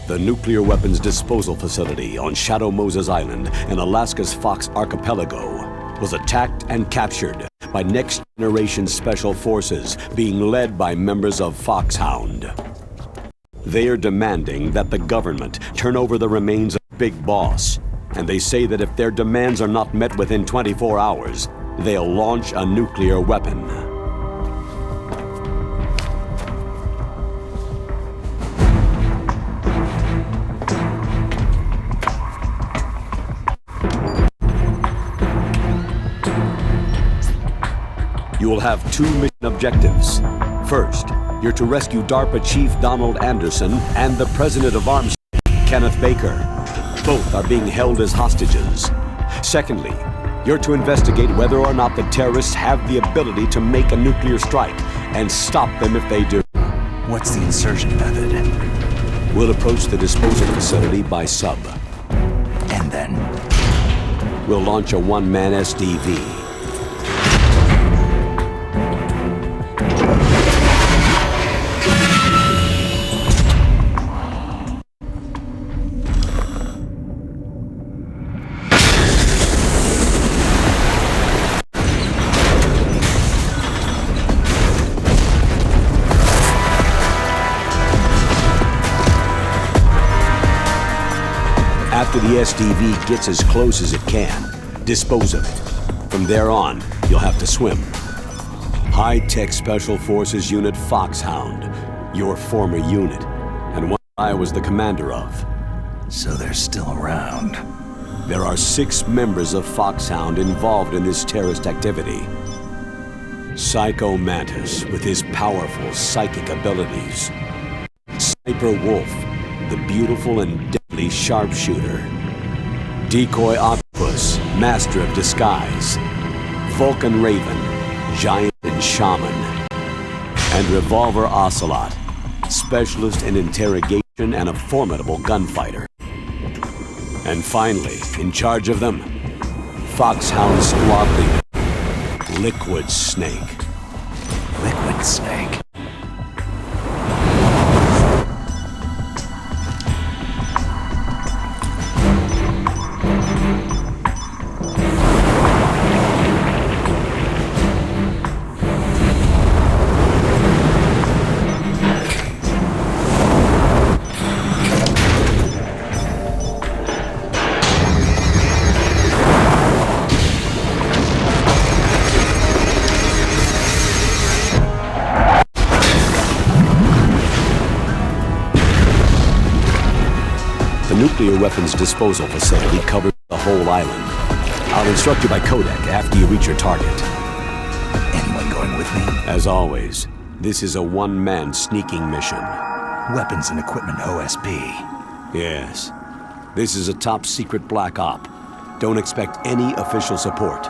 The nuclear weapons disposal facility on Shadow Moses Island in Alaska's Fox Archipelago was attacked and captured by next-generation special forces being led by members of Foxhound. They are demanding that the government turn over the remains of Big Boss, and they say that if their demands are not met within 24 hours, they'll launch a nuclear weapon. You will have two mission objectives. First, you're to rescue DARPA Chief Donald Anderson and the President of Arms, Kenneth Baker. Both are being held as hostages. Secondly, you're to investigate whether or not the terrorists have the ability to make a nuclear strike and stop them if they do. What's the insertion method? We'll approach the disposal facility by sub. And then? We'll launch a one-man SDV. After the SDV gets as close as it can, dispose of it. From there on, you'll have to swim. High-tech Special Forces Unit Foxhound, your former unit, and one I was the commander of. So they're still around. There are 6 members of Foxhound involved in this terrorist activity. Psycho Mantis, with his powerful psychic abilities. Sniper Wolf, the beautiful and deadly sharpshooter. Decoy Octopus, master of disguise. Vulcan Raven, giant and shaman. And Revolver Ocelot, specialist in interrogation and a formidable gunfighter. And finally, in charge of them, Foxhound squad leader, Liquid Snake. Liquid Snake? The nuclear weapons disposal facility covers the whole island. I'll instruct you by codec after you reach your target. Anyone going with me? As always, this is a one-man sneaking mission. Weapons and equipment OSP. Yes. This is a top-secret black op. Don't expect any official support.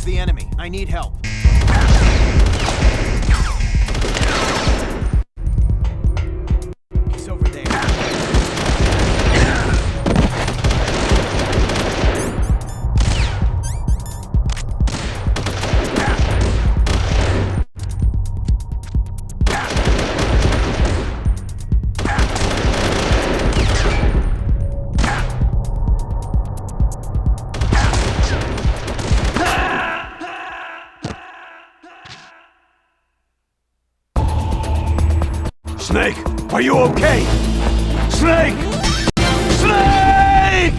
It's the enemy. I need help. He's over there. Snake, are you okay? Snake! Snake!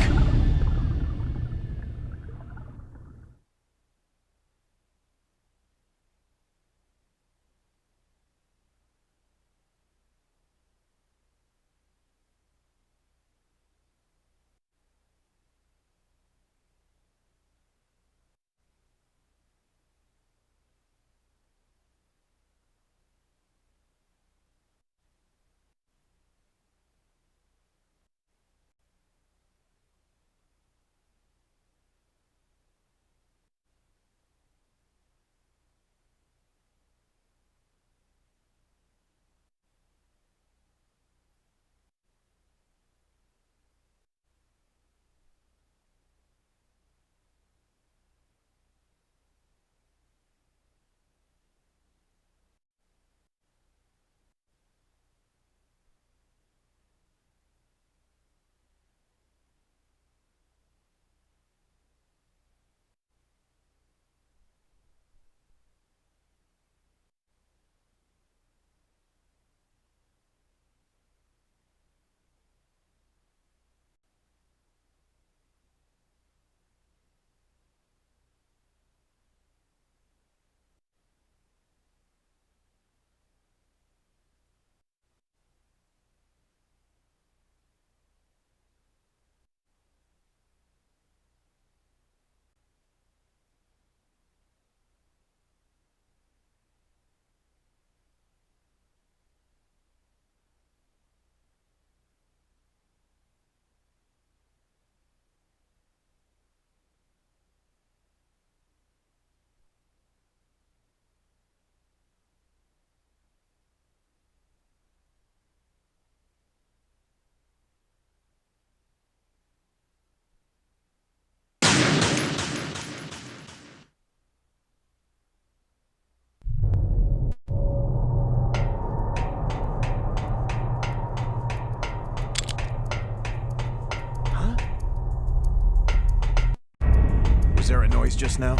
Was there a noise just now?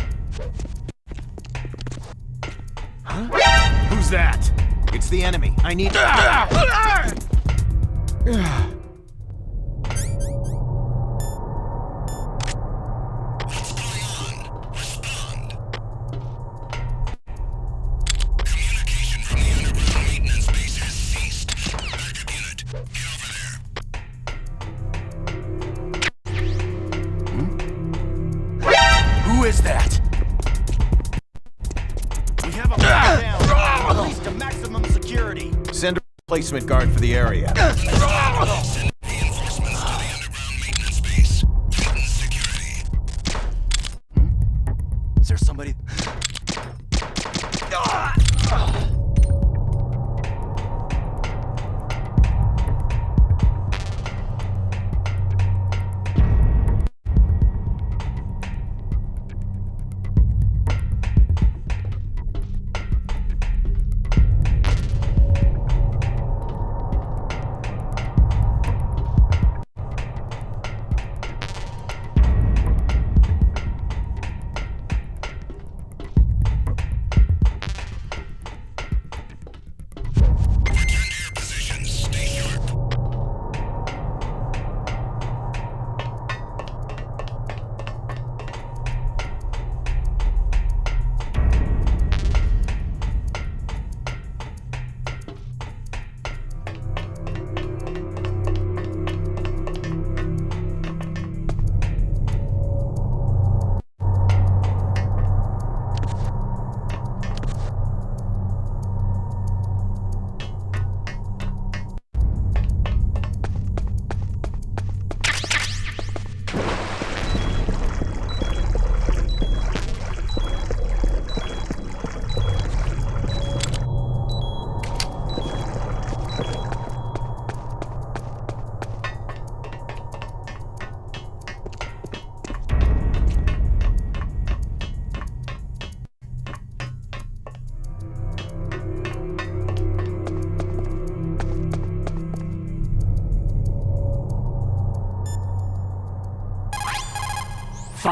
Huh? Who's that? It's the enemy. I need... Who is that? We have a man down. Released to maximum security. Send a replacement guard for the area. Reinforcements to the underground maintenance base. Tighten security. Is there somebody...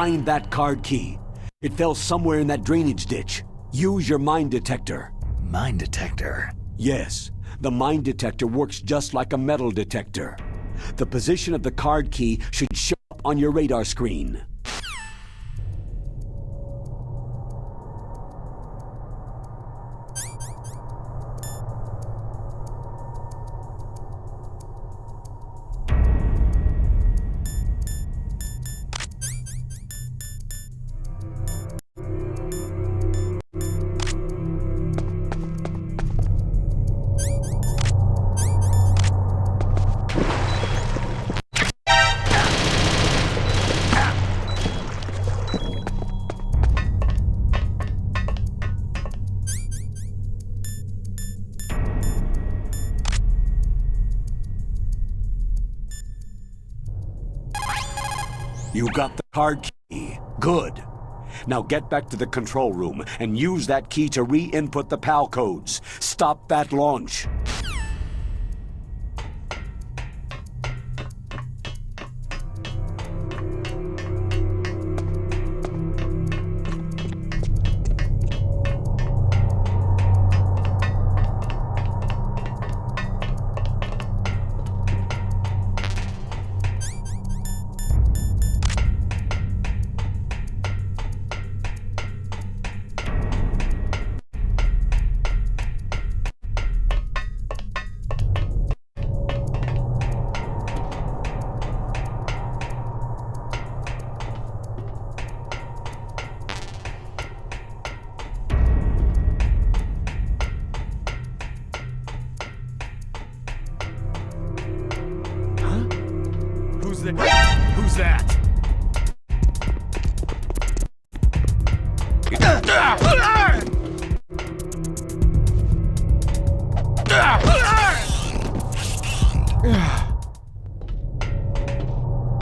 Find that card key. It fell somewhere in that drainage ditch. Use your mind detector. Mine detector. Yes, the mind detector works just like a metal detector. The position of the card key should show up on your radar screen. You got the card key. Good. Now get back to the control room and use that key to re-input the PAL codes. Stop that launch. Who's that?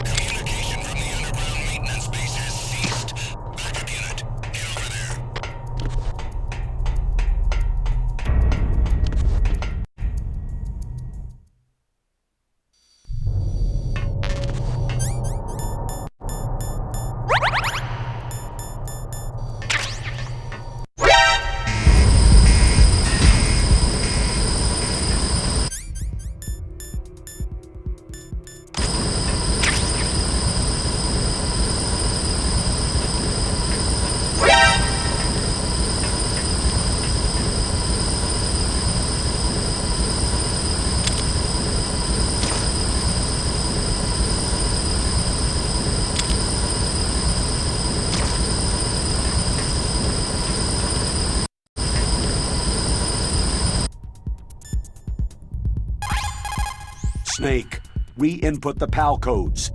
Communication from the underground maintenance base has ceased. Backup unit, get over there. Snake, re-input the PAL codes.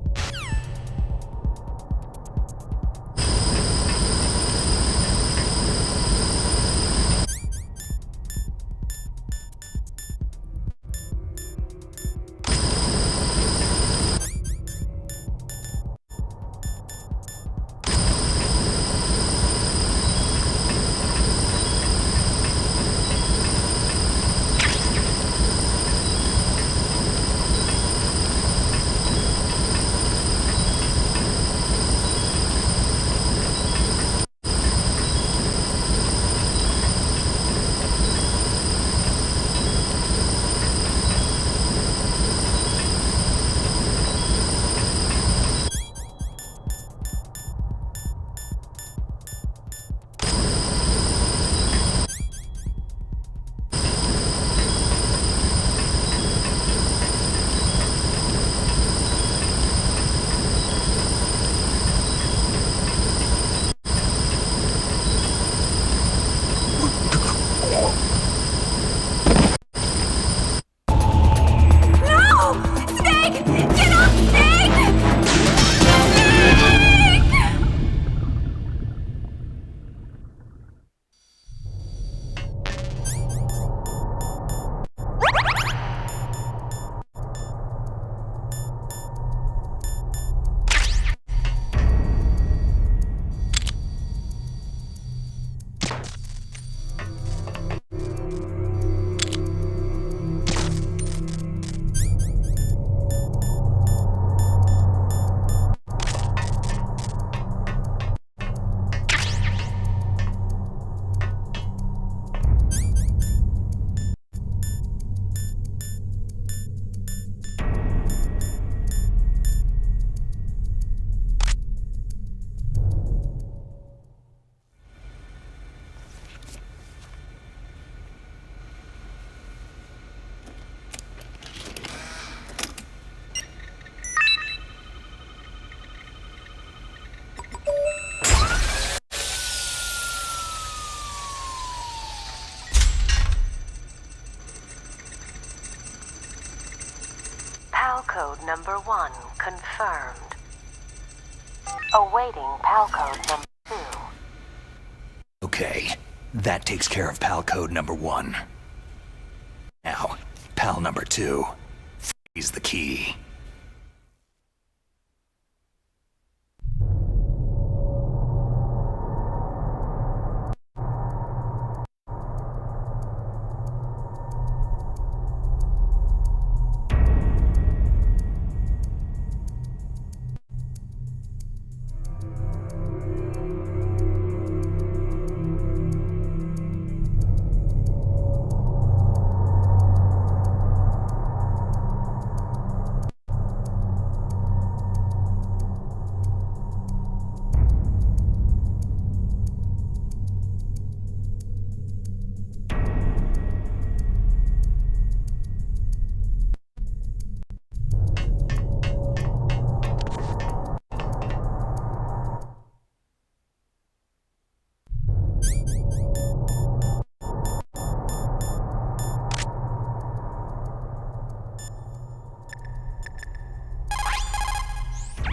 number 1 confirmed. Awaiting PAL code number 2. Okay, that takes care of PAL code number 1. Now, PAL number 2. Freeze the key.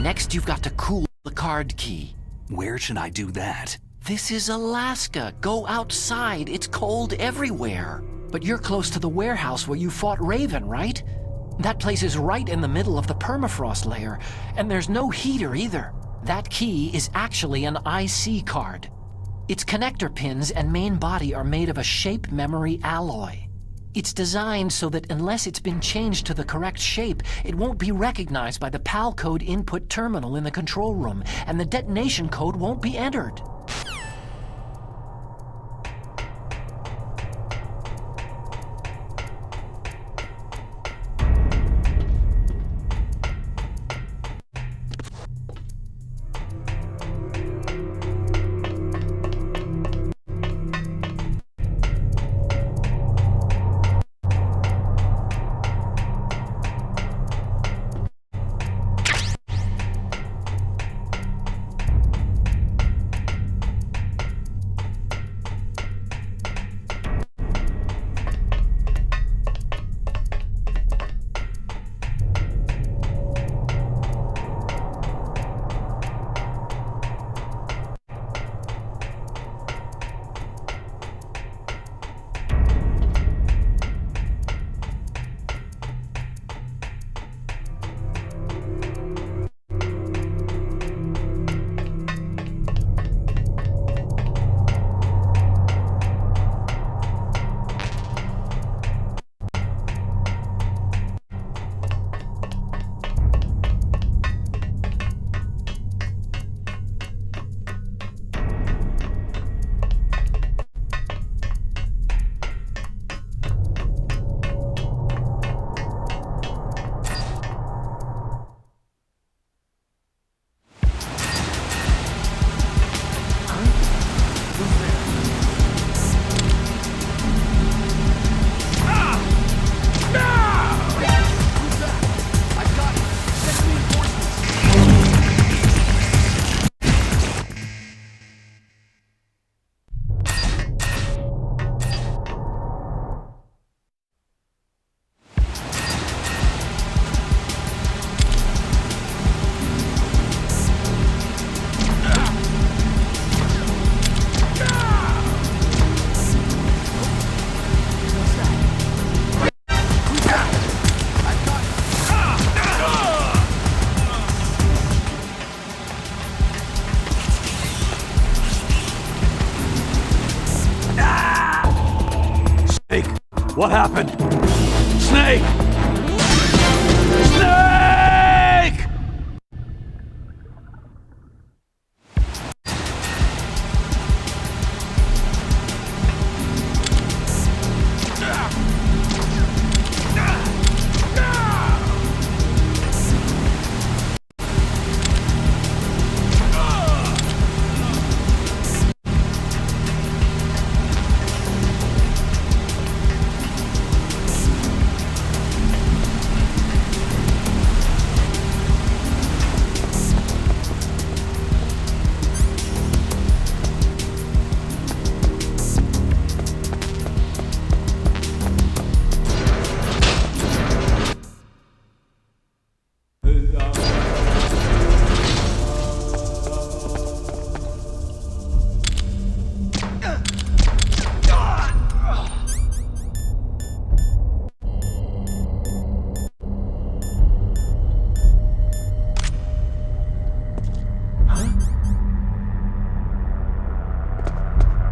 Next, you've got to cool the card key. Where should I do that? This is Alaska. Go outside. It's cold everywhere. But you're close to the warehouse where you fought Raven, right? That place is right in the middle of the permafrost layer, and there's no heater either. That key is actually an IC card. Its connector pins and main body are made of a shape memory alloy. It's designed so that unless it's been changed to the correct shape, it won't be recognized by the PAL code input terminal in the control room, and the detonation code won't be entered. What happened? Snake! Snake!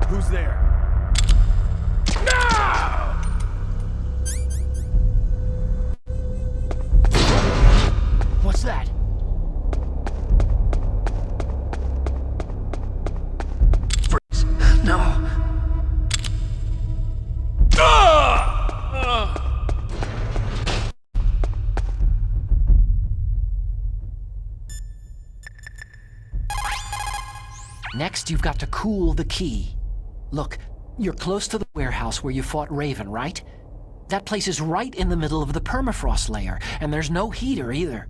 Who's there? What's that? Freeze. No. Next, you've got to cool the key. Look, you're close to the warehouse where you fought Raven, right? That place is right in the middle of the permafrost layer, and there's no heater either.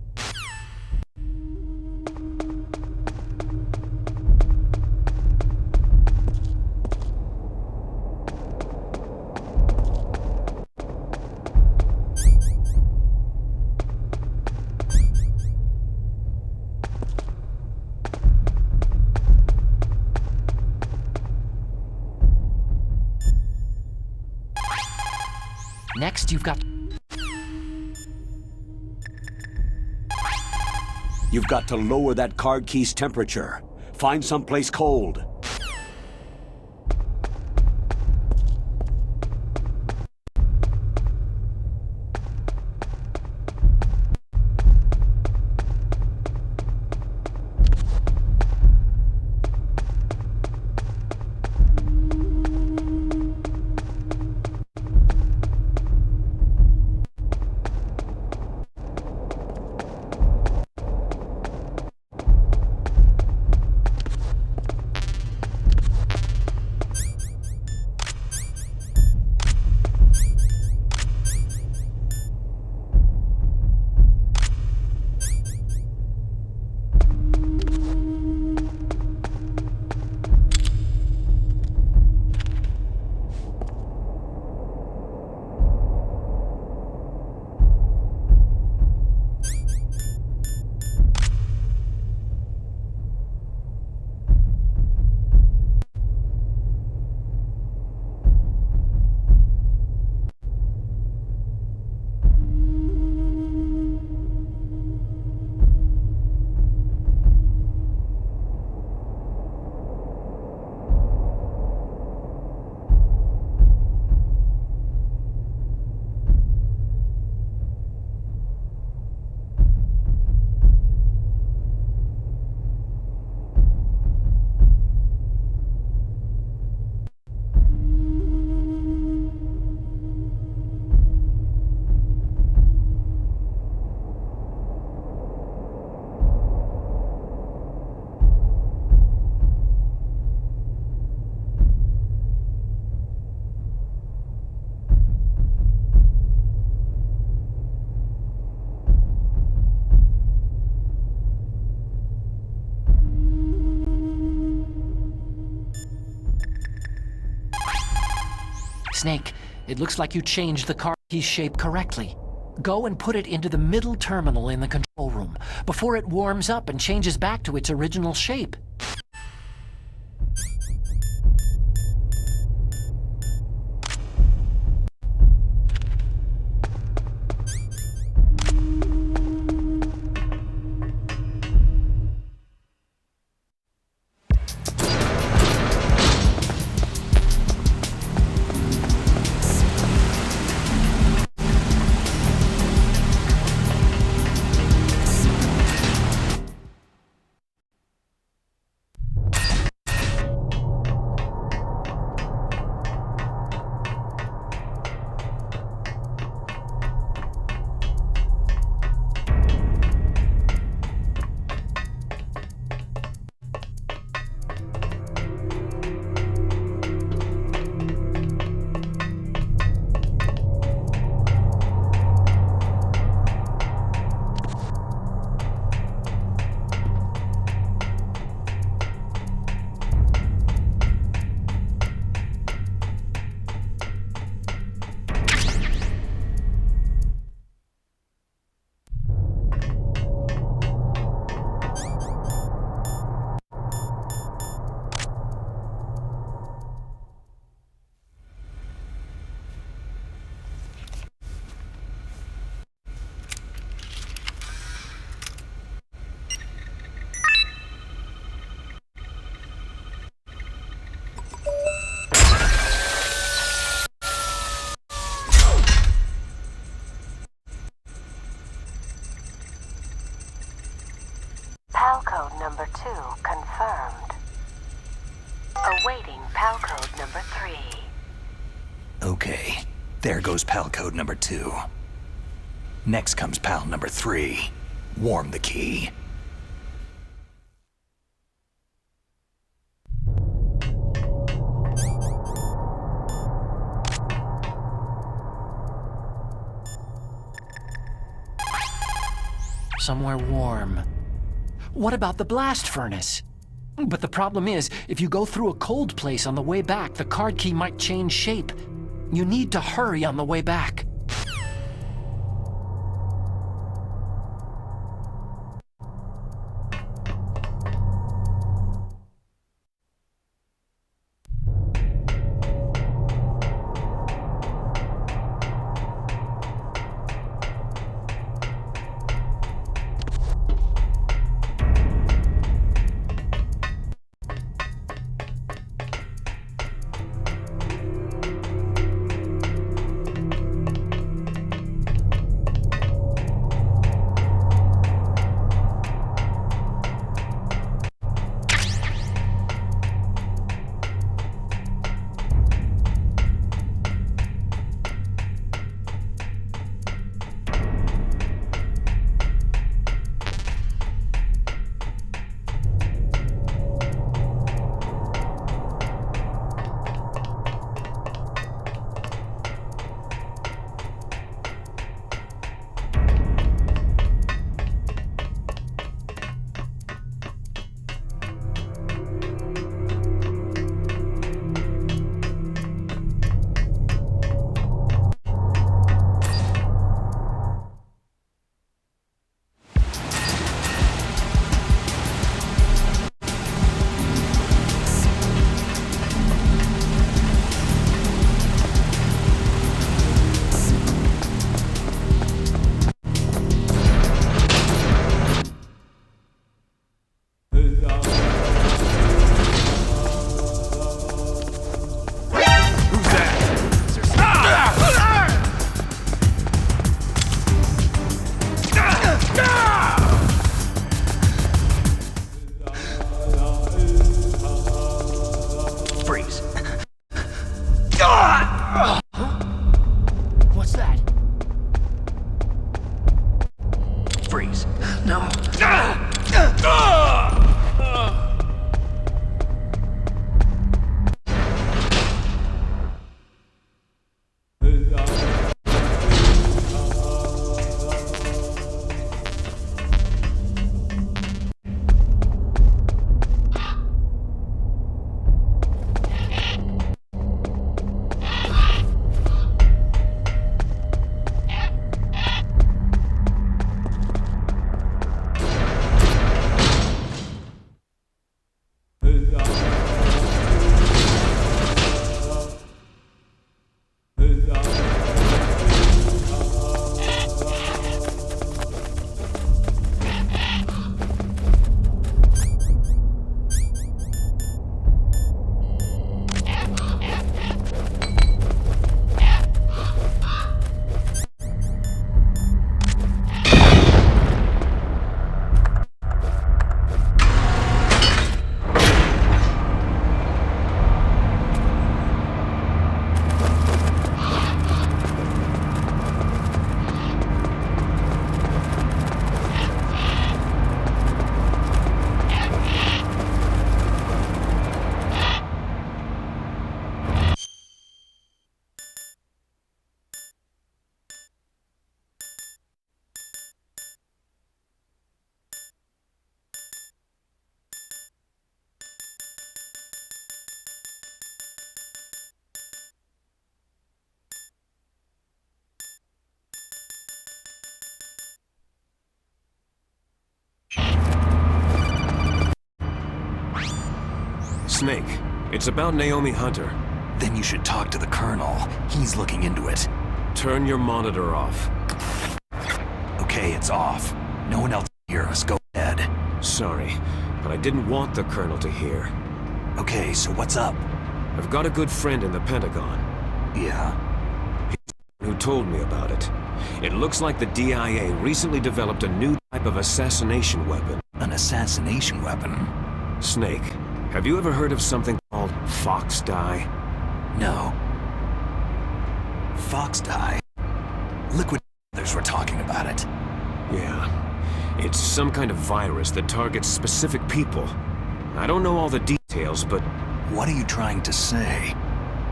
Next, you've got... You've got to lower that card key's temperature. Find someplace cold. Snake, it looks like you changed the car key's shape correctly. Go and put it into the middle terminal in the control room before it warms up and changes back to its original shape. Awaiting PAL code number 3. Okay, there goes PAL code number 2. Next comes PAL number 3. Warm the key. Somewhere warm. What about the blast furnace? But the problem is, if you go through a cold place on the way back, the card key might change shape. You need to hurry on the way back. What's that? Freeze. No. Snake, it's about Naomi Hunter. Then you should talk to the Colonel. He's looking into it. Turn your monitor off. Okay, it's off. No one else can hear us. Go ahead. Sorry, but I didn't want the Colonel to hear. Okay, so what's up? I've got a good friend in the Pentagon Yeah? who told me about it. It looks like the DIA recently developed a new type of assassination weapon. An assassination weapon? Snake, have you ever heard of something called fox dye? No. Fox dye? Liquid others were talking about it. Yeah. It's some kind of virus that targets specific people. I don't know all the details, but What are you trying to say?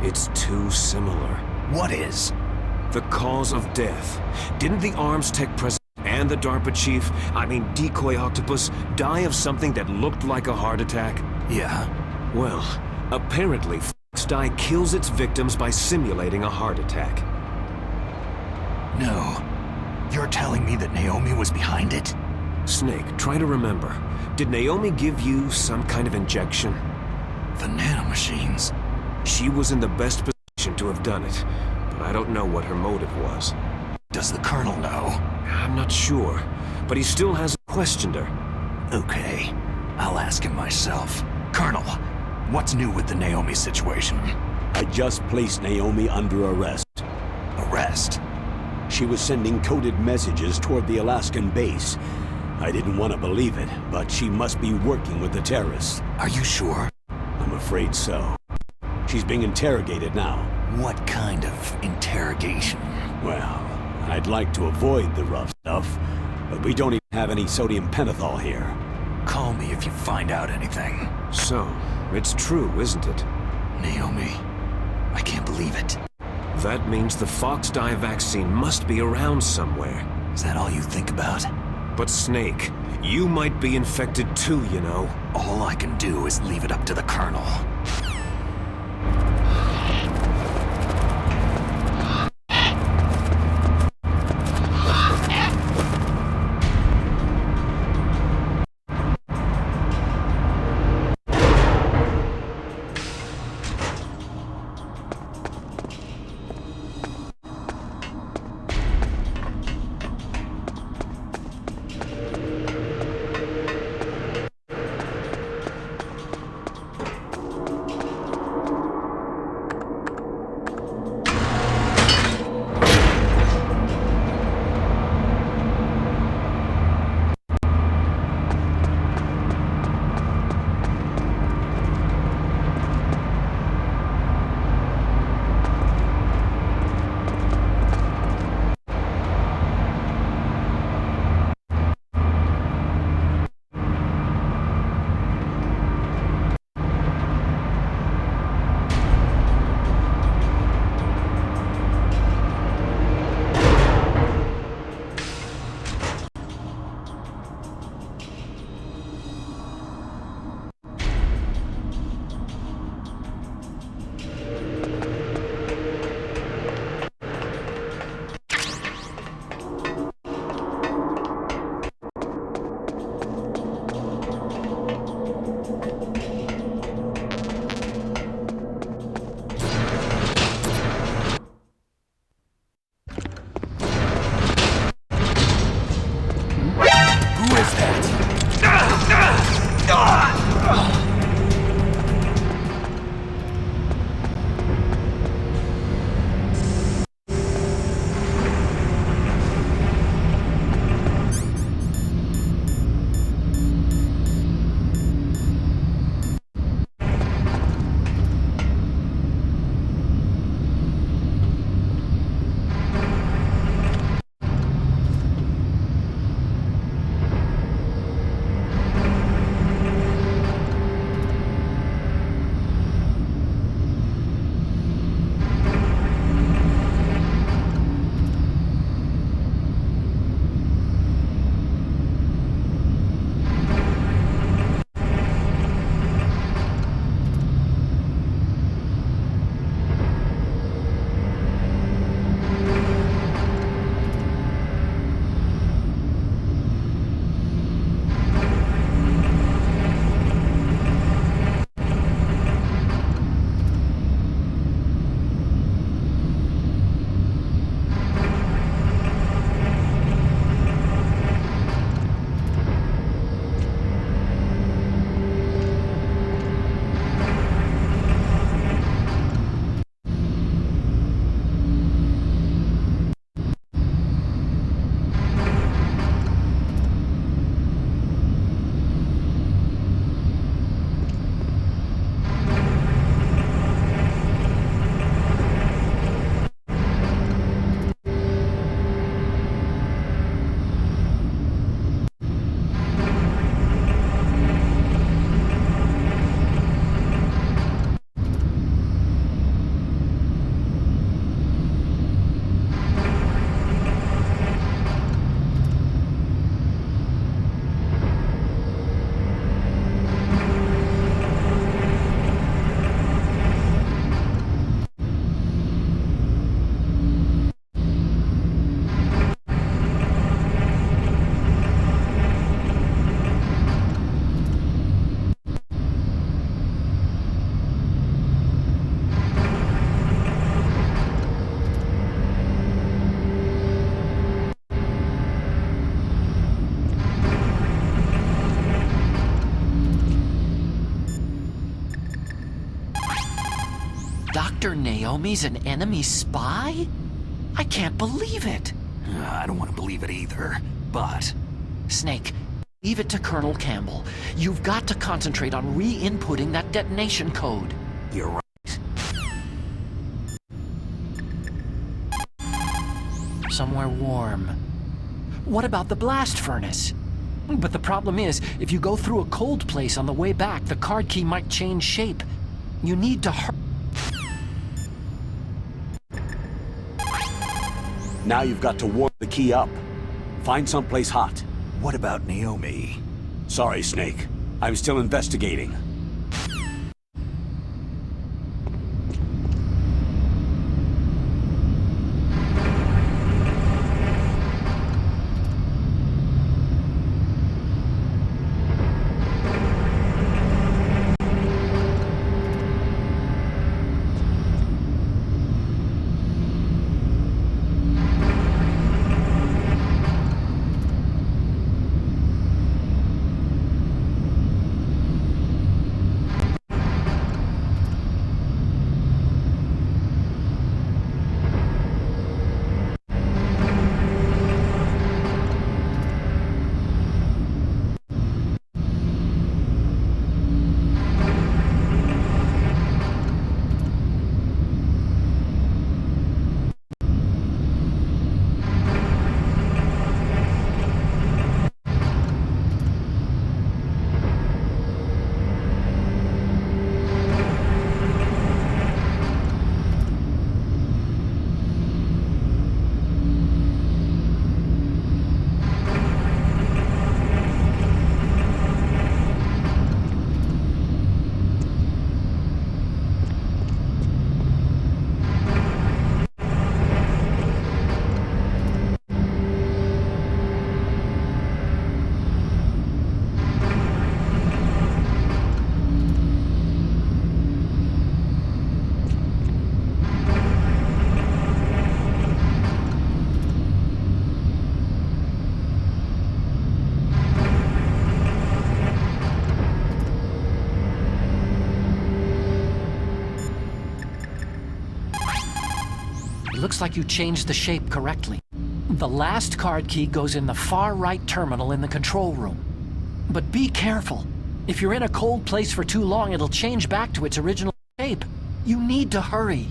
it's too similar. What is? The cause of death. Didn't the arms tech president and the DARPA chief, Decoy Octopus, die of something that looked like a heart attack? Yeah. Well, apparently Fox dye kills its victims by simulating a heart attack. No. You're telling me that Naomi was behind it? Snake, try to remember. Did Naomi give you some kind of injection? The nanomachines. She was in the best position to have done it, but I don't know what her motive was. Does the Colonel know? I'm not sure, but he still hasn't questioned her. Okay. I'll ask him myself. Colonel, what's new with the Naomi situation? I just placed Naomi under arrest. Arrest? She was sending coded messages toward the Alaskan base. I didn't want to believe it, but she must be working with the terrorists. Are you sure? I'm afraid so. She's being interrogated now. What kind of interrogation? Well, I'd like to avoid the rough stuff, but we don't even have any sodium pentothal here. Call me if you find out anything. So, it's true, isn't it? Naomi, I can't believe it. That means the fox dye vaccine must be around somewhere. Is that all you think about? But Snake, you might be infected too, you know. All I can do is leave it up to the Colonel. Dr. Naomi's an enemy spy? I can't believe it. I don't want to believe it either, but... Snake, leave it to Colonel Campbell. You've got to concentrate on re-inputting that detonation code. You're right. Somewhere warm. What about the blast furnace? But the problem is, if you go through a cold place on the way back, the card key might change shape. You need to hurry. Now you've got to warm the key up. Find someplace hot. What about Naomi? Sorry, Snake. I'm still investigating. Looks like you changed the shape correctly. The last card key goes in the far right terminal in the control room. But be careful. If you're in a cold place for too long, it'll change back to its original shape. You need to hurry.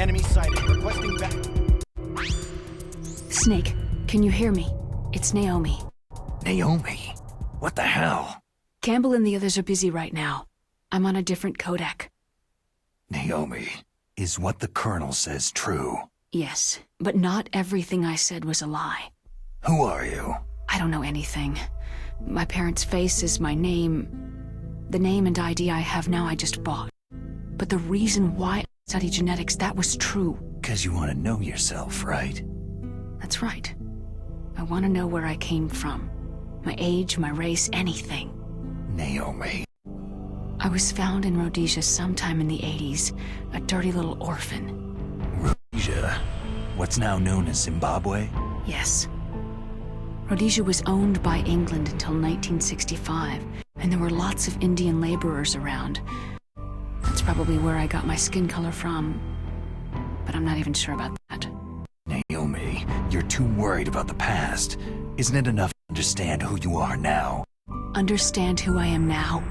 Enemy sighted. Requesting back. Snake, can you hear me? It's Naomi. Naomi? What the hell? Campbell and the others are busy right now. I'm on a different codec. Naomi, is what the Colonel says true? Yes, but not everything I said was a lie. Who are you? I don't know anything. My parents' face is my name. The name and ID I have now I just bought. But the reason why I study genetics, that was true. 'Cause you want to know yourself, right? That's right. I want to know where I came from. My age, my race, anything. Naomi. I was found in Rhodesia sometime in the 80s, a dirty little orphan. Rhodesia? What's now known as Zimbabwe? Yes. Rhodesia was owned by England until 1965, and there were lots of Indian laborers around. That's probably where I got my skin color from, but I'm not even sure about that. Naomi, you're too worried about the past. Isn't it enough to understand who you are now? Understand who I am now?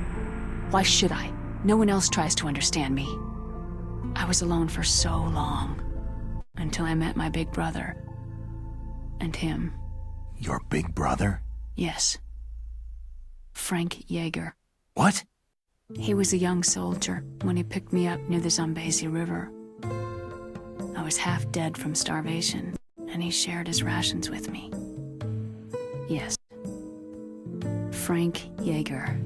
Why should I? No one else tries to understand me. I was alone for so long, until I met my big brother. And him. Your big brother? Yes. Frank Yeager. What? He was a young soldier when he picked me up near the Zambezi River. I was half dead from starvation, and he shared his rations with me. Yes. Frank Yeager.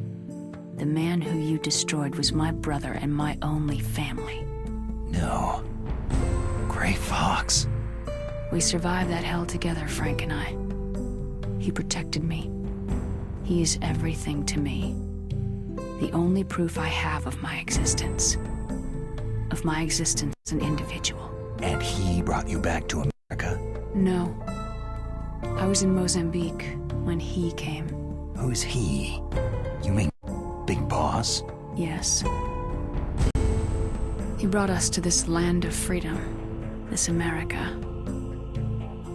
The man who you destroyed was my brother and my only family. No. Gray Fox. We survived that hell together, Frank and I. He protected me. He is everything to me. The only proof I have of my existence. Of my existence as an individual. And he brought you back to America? No. I was in Mozambique when he came. Who's he? You mean Big Boss? Yes. He brought us to this land of freedom, this America.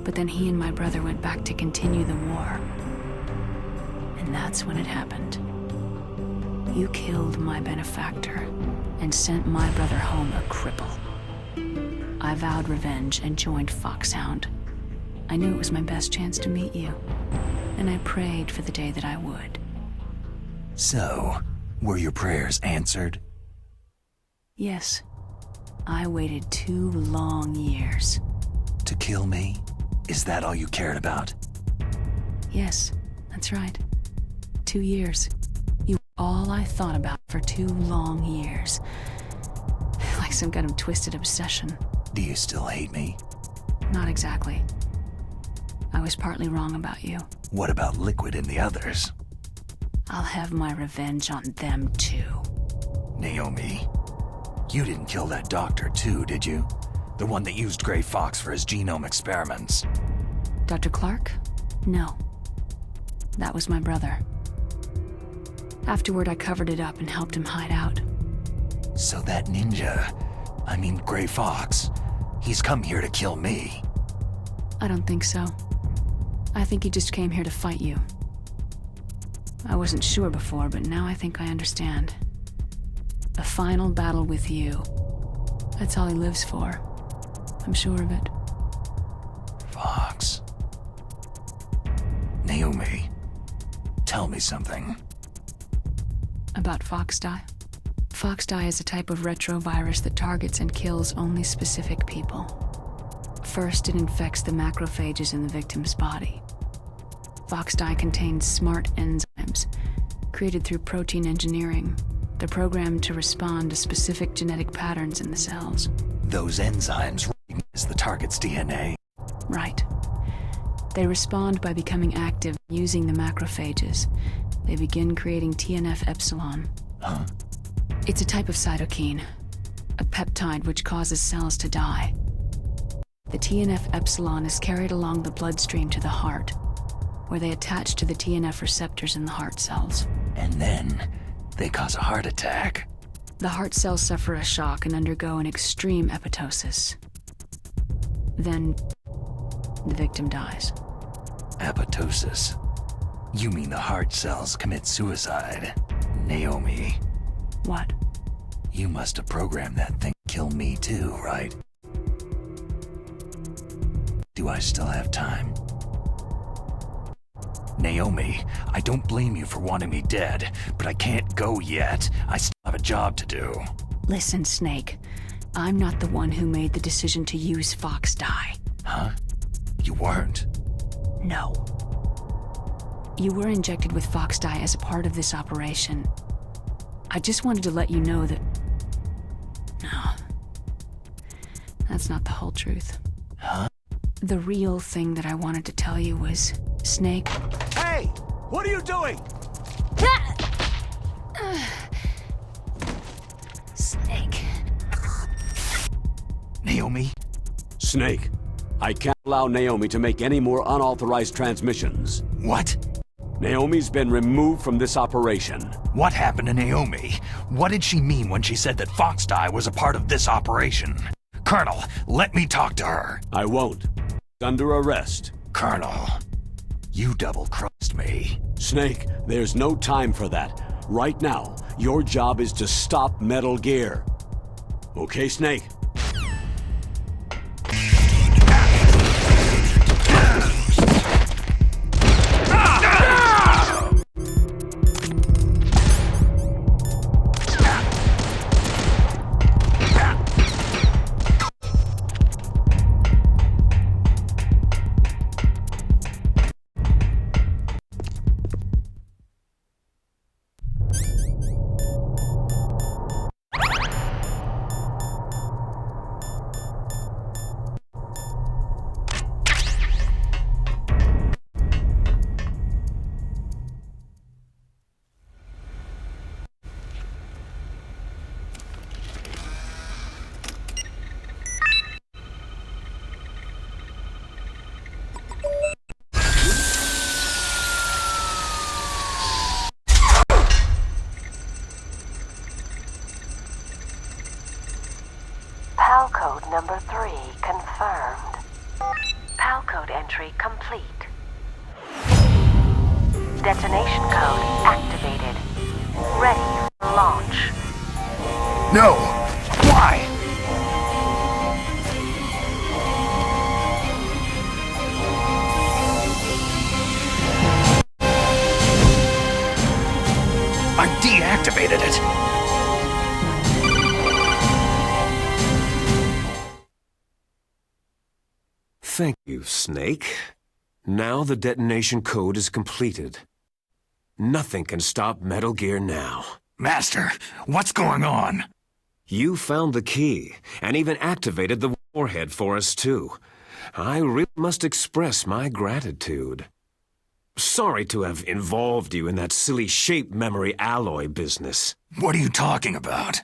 But then he and my brother went back to continue the war. And that's when it happened. You killed my benefactor and sent my brother home a cripple. I vowed revenge and joined Foxhound. I knew it was my best chance to meet you, and I prayed for the day that I would. So, were your prayers answered? Yes. I waited 2 long years. To kill me? Is that all you cared about? Yes, that's right. 2 years. You were all I thought about for 2 long years. Like some kind of twisted obsession. Do you still hate me? Not exactly. I was partly wrong about you. What about Liquid and the others? I'll have my revenge on them too. Naomi, you didn't kill that doctor too, did you? The one that used Gray Fox for his genome experiments. Dr. Clark? No. That was my brother. Afterward, I covered it up and helped him hide out. So that ninja, I mean Gray Fox, he's come here to kill me. I don't think so. I think he just came here to fight you. I wasn't sure before, but now I think I understand. A final battle with you. That's all he lives for. I'm sure of it. Fox. Naomi, tell me something. About Foxdie? Foxdie is a type of retrovirus that targets and kills only specific people. First, it infects the macrophages in the victim's body. Foxdie contains smart enzymes, created through protein engineering. They're programmed to respond to specific genetic patterns in the cells. Those enzymes recognize the target's DNA. Right. They respond by becoming active using the macrophages. They begin creating TNF-epsilon. Huh? It's a type of cytokine, a peptide which causes cells to die. The TNF-epsilon is carried along the bloodstream to the heart, where they attach to the TNF receptors in the heart cells. And then they cause a heart attack. The heart cells suffer a shock and undergo an extreme apoptosis. Then, the victim dies. Apoptosis? You mean the heart cells commit suicide? Naomi, What? you must have programmed that thing to kill me too, right? Do I still have time? Naomi, I don't blame you for wanting me dead, but I can't go yet. I still have a job to do. Listen, Snake. I'm not the one who made the decision to use Fox dye. Huh? You weren't? No. You were injected with Fox dye as a part of this operation. I just wanted to let you know that... No. That's not the whole truth. Huh? The real thing that I wanted to tell you was, Snake... Hey! What are you doing? Snake... Naomi? Snake, I can't allow Naomi to make any more unauthorized transmissions. What? Naomi's been removed from this operation. What happened to Naomi? What did she mean when she said that Fox dye was a part of this operation? Colonel, let me talk to her. I won't. Under arrest. Colonel, you double-crossed me. Snake, there's no time for that. Right now, your job is to stop Metal Gear. Okay, Snake? PAL code number 3 confirmed. PAL code entry complete. Detonation code activated. Ready for launch. No! Why? I deactivated it! Thank you, Snake. Now the detonation code is completed. Nothing can stop Metal Gear now. Master, what's going on? You found the key, and even activated the warhead for us, too. I really must express my gratitude. Sorry to have involved you in that silly shape memory alloy business. What are you talking about?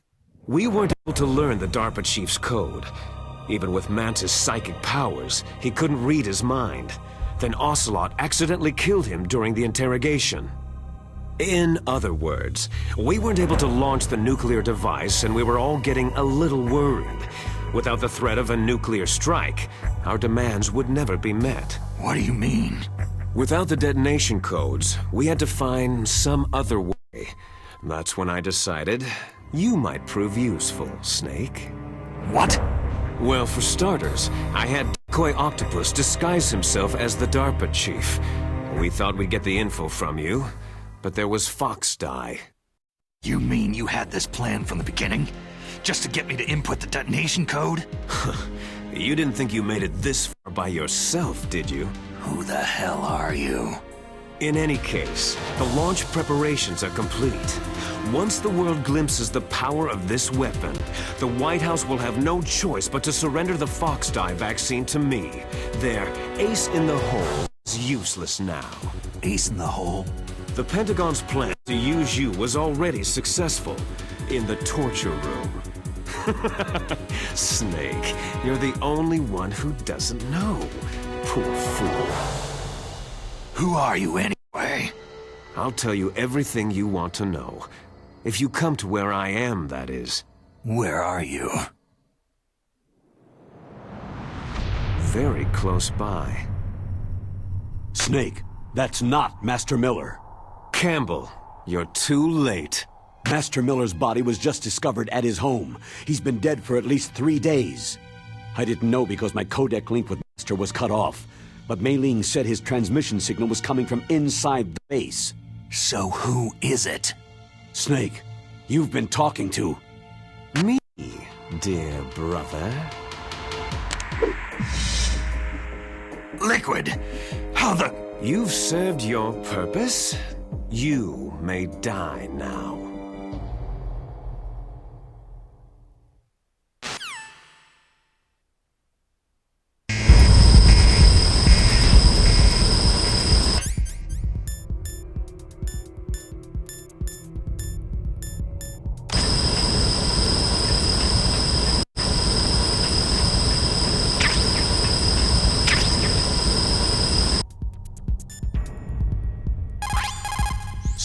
We weren't able to learn the DARPA chief's code. Even with Mantis' psychic powers, he couldn't read his mind. Then Ocelot accidentally killed him during the interrogation. In other words, we weren't able to launch the nuclear device, and we were all getting a little worried. Without the threat of a nuclear strike, our demands would never be met. What do you mean? Without the detonation codes, we had to find some other way. That's when I decided you might prove useful, Snake. What? Well, for starters, I had Decoy Octopus disguise himself as the DARPA chief. We thought we'd get the info from you, but there was Fox dye. You mean you had this plan from the beginning? Just to get me to input the detonation code? You didn't think you made it this far by yourself, did you? Who the hell are you? In any case, the launch preparations are complete. Once the world glimpses the power of this weapon, the White House will have no choice but to surrender the Fox dye vaccine to me. Their ace in the hole is useless now. Ace in the hole? The Pentagon's plan to use you was already successful in the torture room. Snake, you're the only one who doesn't know. Poor fool. Who are you anyway? I'll tell you everything you want to know. If you come to where I am, that is. Where are you? Very close by. Snake, that's not Master Miller. Campbell, you're too late. Master Miller's body was just discovered at his home. He's been dead for at least 3 days. I didn't know because my codec link with was cut off, but Mei Ling said his transmission signal was coming from inside the base. So who is it? Snake, you've been talking to... Me, dear brother. Liquid! How the... You've served your purpose. You may die now.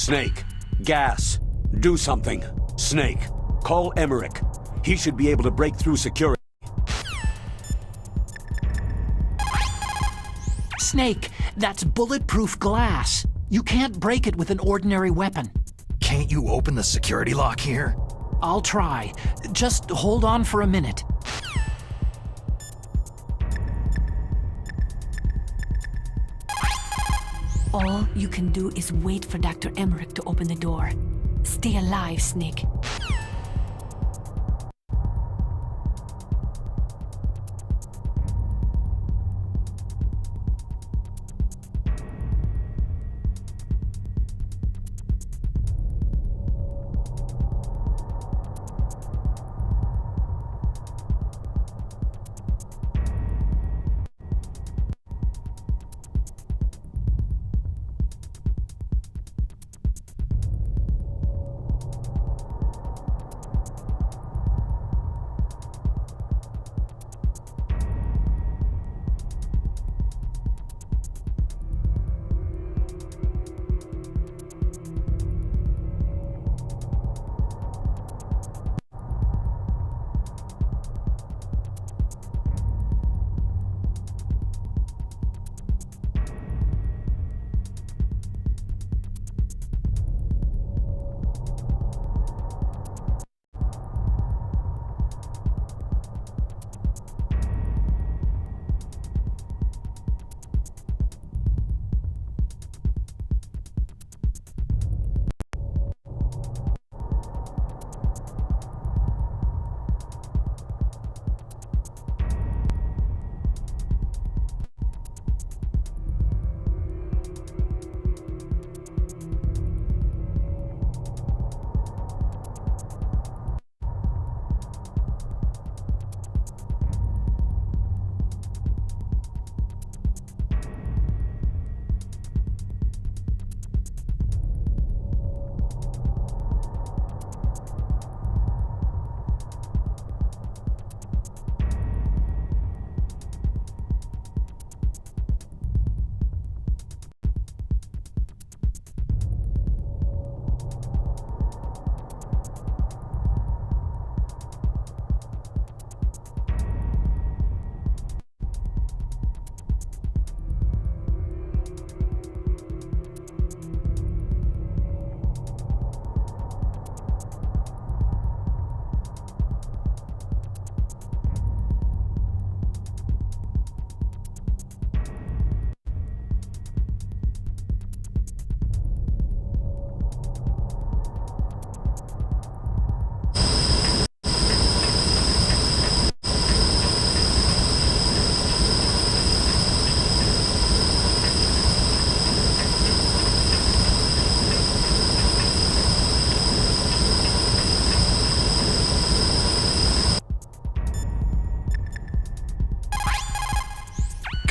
Snake, gas, do something. Snake, call Emmerich. He should be able to break through security. Snake, that's bulletproof glass. You can't break it with an ordinary weapon. Can't you open the security lock here? I'll try. Just hold on for a minute. All you can do is wait for Dr. Emmerich to open the door. Stay alive, Snake.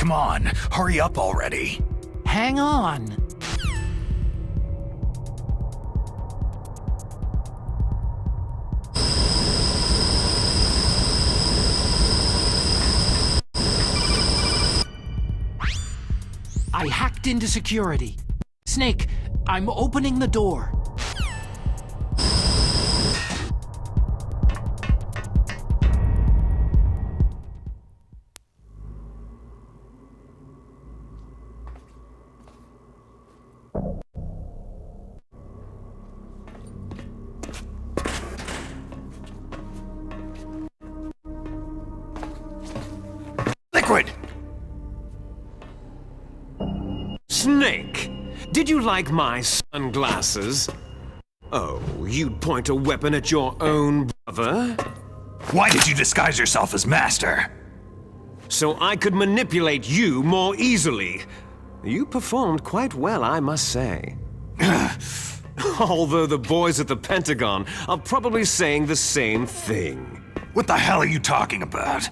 Come on, hurry up already. Hang on. I hacked into security. Snake, I'm opening the door. Liquid! Snake! Did you like my sunglasses? Oh, you'd point a weapon at your own brother? Why did you disguise yourself as Master? So I could manipulate you more easily. You performed quite well, I must say. Although the boys at the Pentagon are probably saying the same thing. What the hell are you talking about?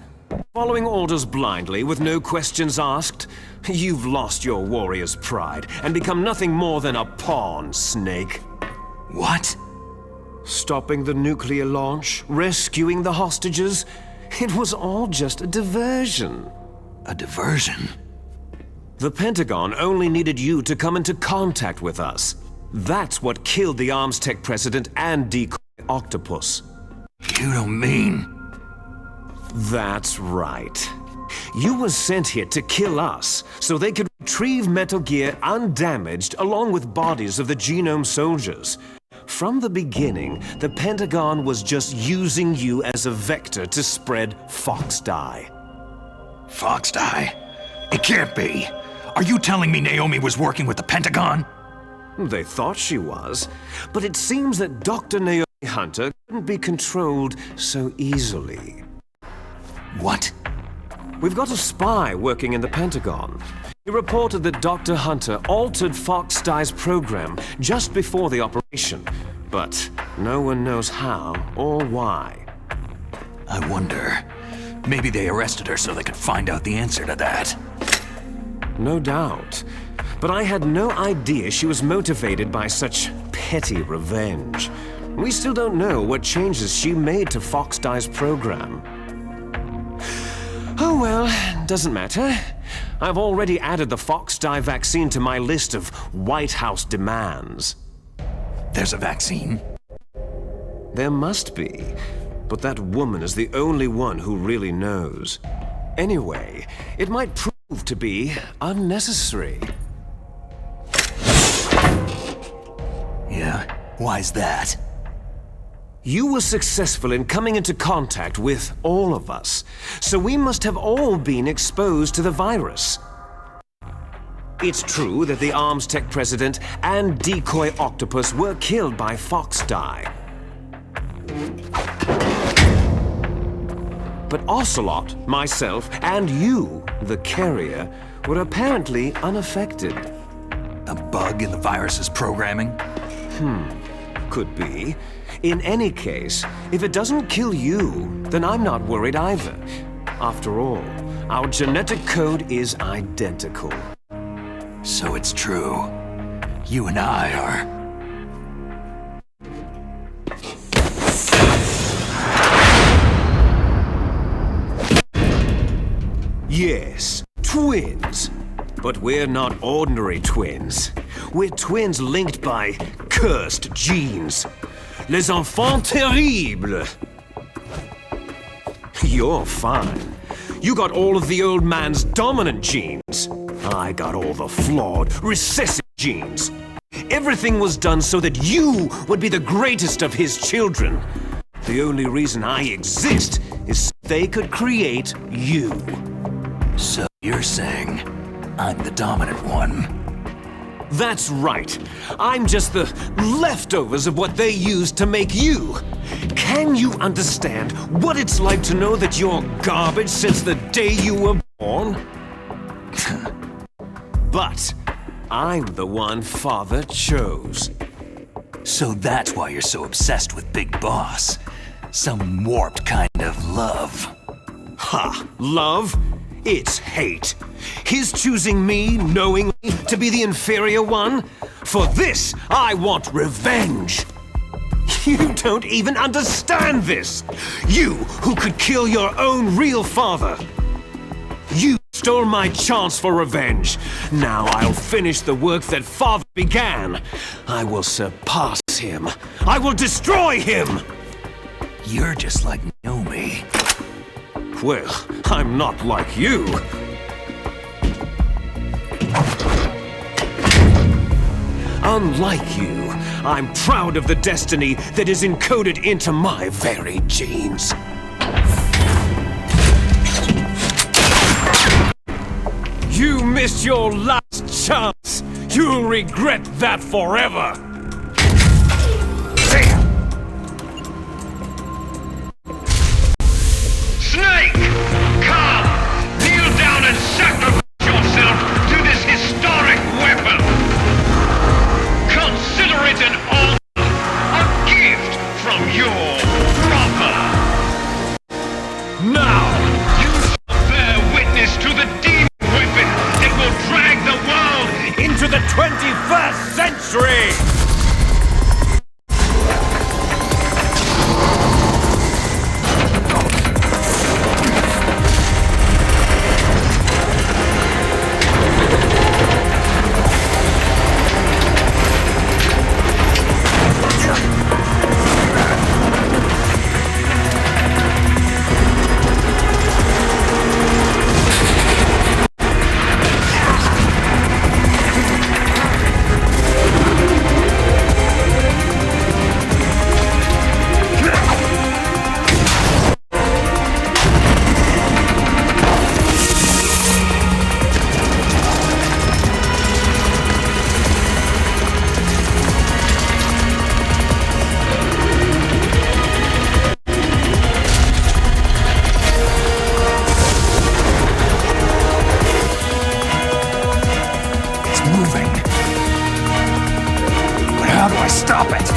Following orders blindly with no questions asked, you've lost your warrior's pride and become nothing more than a pawn, Snake. What? Stopping the nuclear launch, rescuing the hostages, it was all just a diversion. A diversion? The Pentagon only needed you to come into contact with us. That's what killed the Arms Tech president and Decoy Octopus. You don't mean... That's right. You were sent here to kill us, so they could retrieve Metal Gear undamaged along with bodies of the Genome soldiers. From the beginning, the Pentagon was just using you as a vector to spread Fox Dye. Fox Dye? It can't be! Are you telling me Naomi was working with the Pentagon? They thought she was, but it seems that Dr. Naomi Hunter couldn't be controlled so easily. What? We've got a spy working in the Pentagon. He reported that Dr. Hunter altered Fox Dye's program just before the operation, but no one knows how or why. I wonder, maybe they arrested her so they could find out the answer to that. No doubt. But I had no idea she was motivated by such petty revenge. We still don't know what changes she made to Fox Dye's program. Oh well, doesn't matter. I've already added the Fox Dye vaccine to my list of White House demands. There's a vaccine? There must be, but that woman is the only one who really knows. Anyway, it might prove to be unnecessary. Yeah? Why's that? You were successful in coming into contact with all of us, so we must have all been exposed to the virus. It's true that the Arms Tech president and Decoy Octopus were killed by Fox Dye. But Ocelot, myself, and you, the carrier, were apparently unaffected. A bug in the virus's programming? Could be. In any case, if it doesn't kill you, then I'm not worried either. After all, our genetic code is identical. So it's true. You and I are... Yes, twins. But we're not ordinary twins. We're twins linked by cursed genes. Les enfants terribles. You're fine. You got all of the old man's dominant genes. I got all the flawed, recessive genes. Everything was done so that you would be the greatest of his children. The only reason I exist is so they could create you. So you're saying I'm the dominant one? That's right. I'm just the leftovers of what they used to make you. Can you understand what it's like to know that you're garbage since the day you were born? But I'm the one Father chose. So that's why you're so obsessed with Big Boss. Some warped kind of love. Ha! Love? It's hate. His choosing me, knowingly, to be the inferior one? For this, I want revenge. You don't even understand this. You, who could kill your own real father. You stole my chance for revenge. Now I'll finish the work that Father began. I will surpass him. I will destroy him. You're just like Naomi. Well, I'm not like you. Unlike you, I'm proud of the destiny that is encoded into my very genes. You missed your last chance! You'll regret that forever! Snake! Come! Kneel down and sacrifice yourself to this historic weapon! Consider it an honor, a gift from your brother! Now! You shall bear witness to the demon weapon that will drag the world Into the 21st century! Moving. But how do I stop it?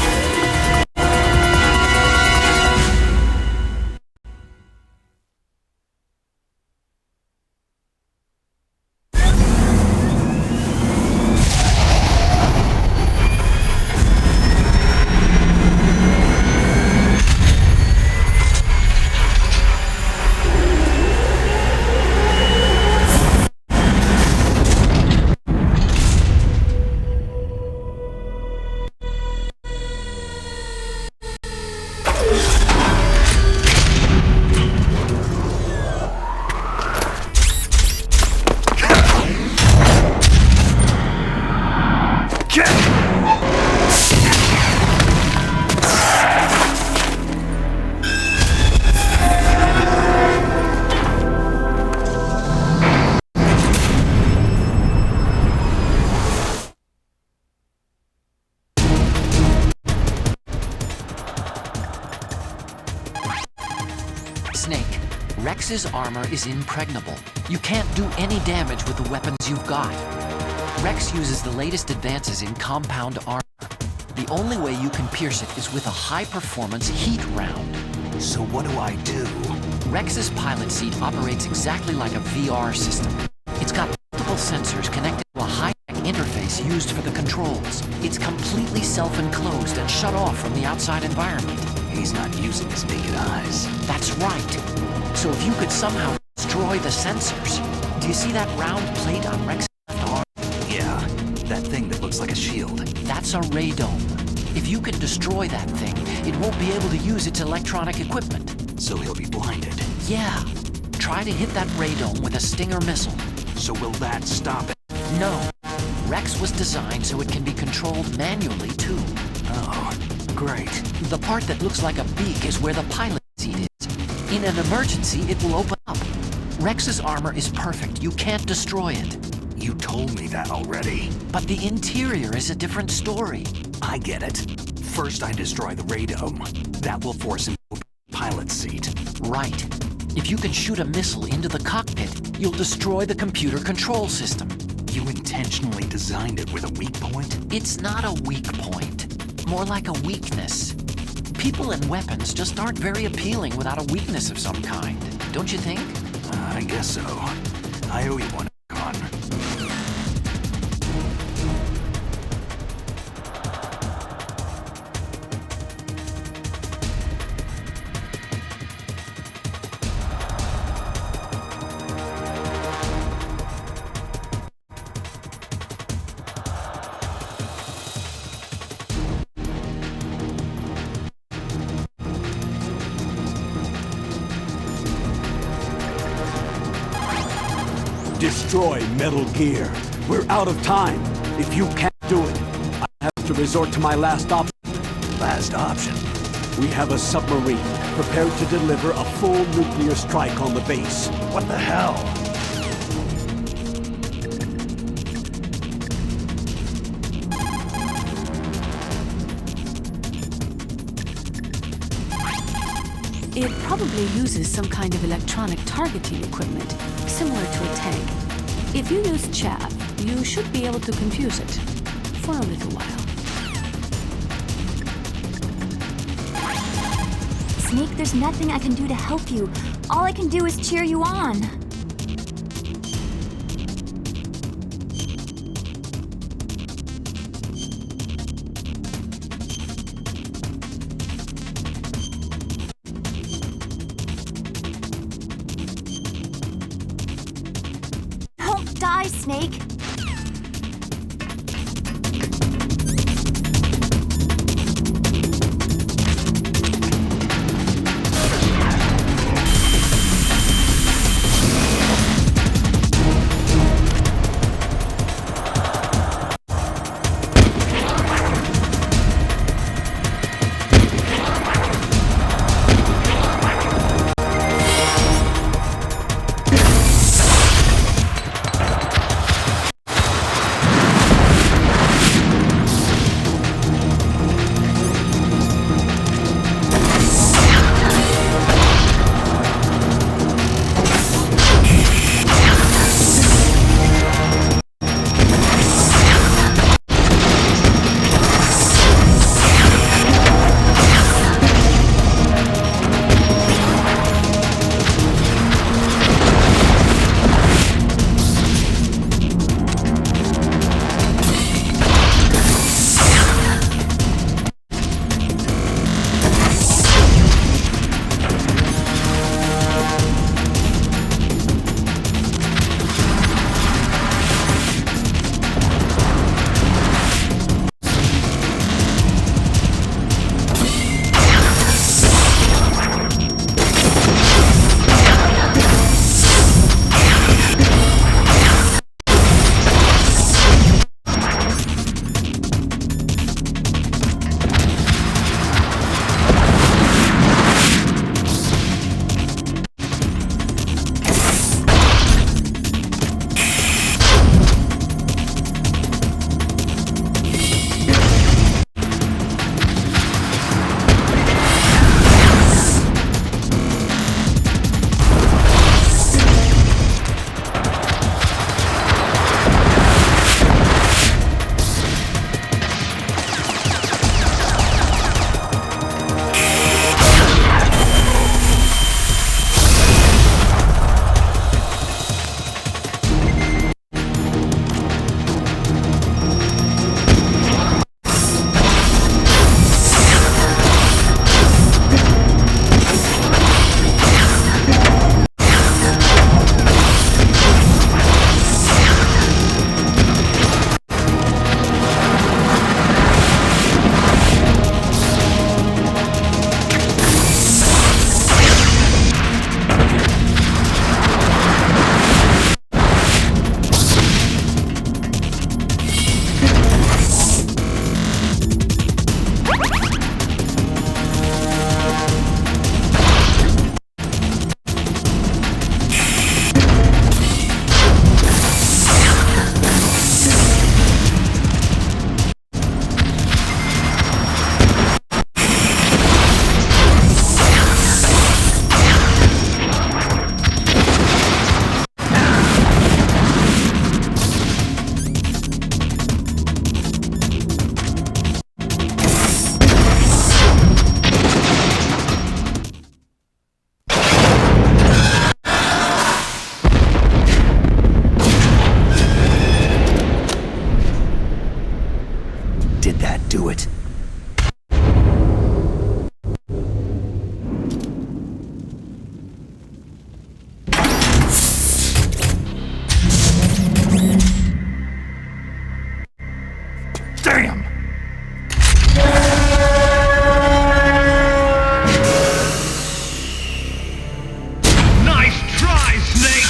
Snake, Rex's armor is impregnable. You can't do any damage with the weapons you've got. Rex uses the latest advances in compound armor. The only way you can pierce it is with a high-performance heat round. So what do I do? Rex's pilot seat operates exactly like a VR system. It's got multiple sensors connected to a high-tech interface used for the controls. It's completely self-enclosed and shut off from the outside environment. He's not using his naked eyes. That's right. So if you could somehow destroy the sensors... Do you see that round plate on Rex's left arm? Yeah, that thing that looks like a shield. That's a radome. If you can destroy that thing, it won't be able to use its electronic equipment. So he'll be blinded. Yeah. Try to hit that radome with a Stinger missile. So will that stop it? No. Rex was designed so it can be controlled manually, too. Oh, great. The part that looks like a beak is where the pilot seat is. In an emergency, it will open up. Rex's armor is perfect. You can't destroy it. You told me that already. But the interior is a different story. I get it. First I destroy the radome. That will force him to open the pilot seat. Right. If you can shoot a missile into the cockpit, you'll destroy the computer control system. You intentionally designed it with a weak point? It's not a weak point. More like a weakness. People and weapons just aren't very appealing without a weakness of some kind. Don't you think? I guess so. I owe you one, Con. Destroy Metal Gear. We're out of time. If you can't do it, I have to resort to my last option. Last option. We have a submarine prepared to deliver a full nuclear strike on the base. What the hell? It probably uses some kind of electronic targeting equipment, similar to a tank. If you use chaff, you should be able to confuse it. For a little while. Snake, there's nothing I can do to help you. All I can do is cheer you on. Don't die, Snake. do it. Damn! Nice try, Snake!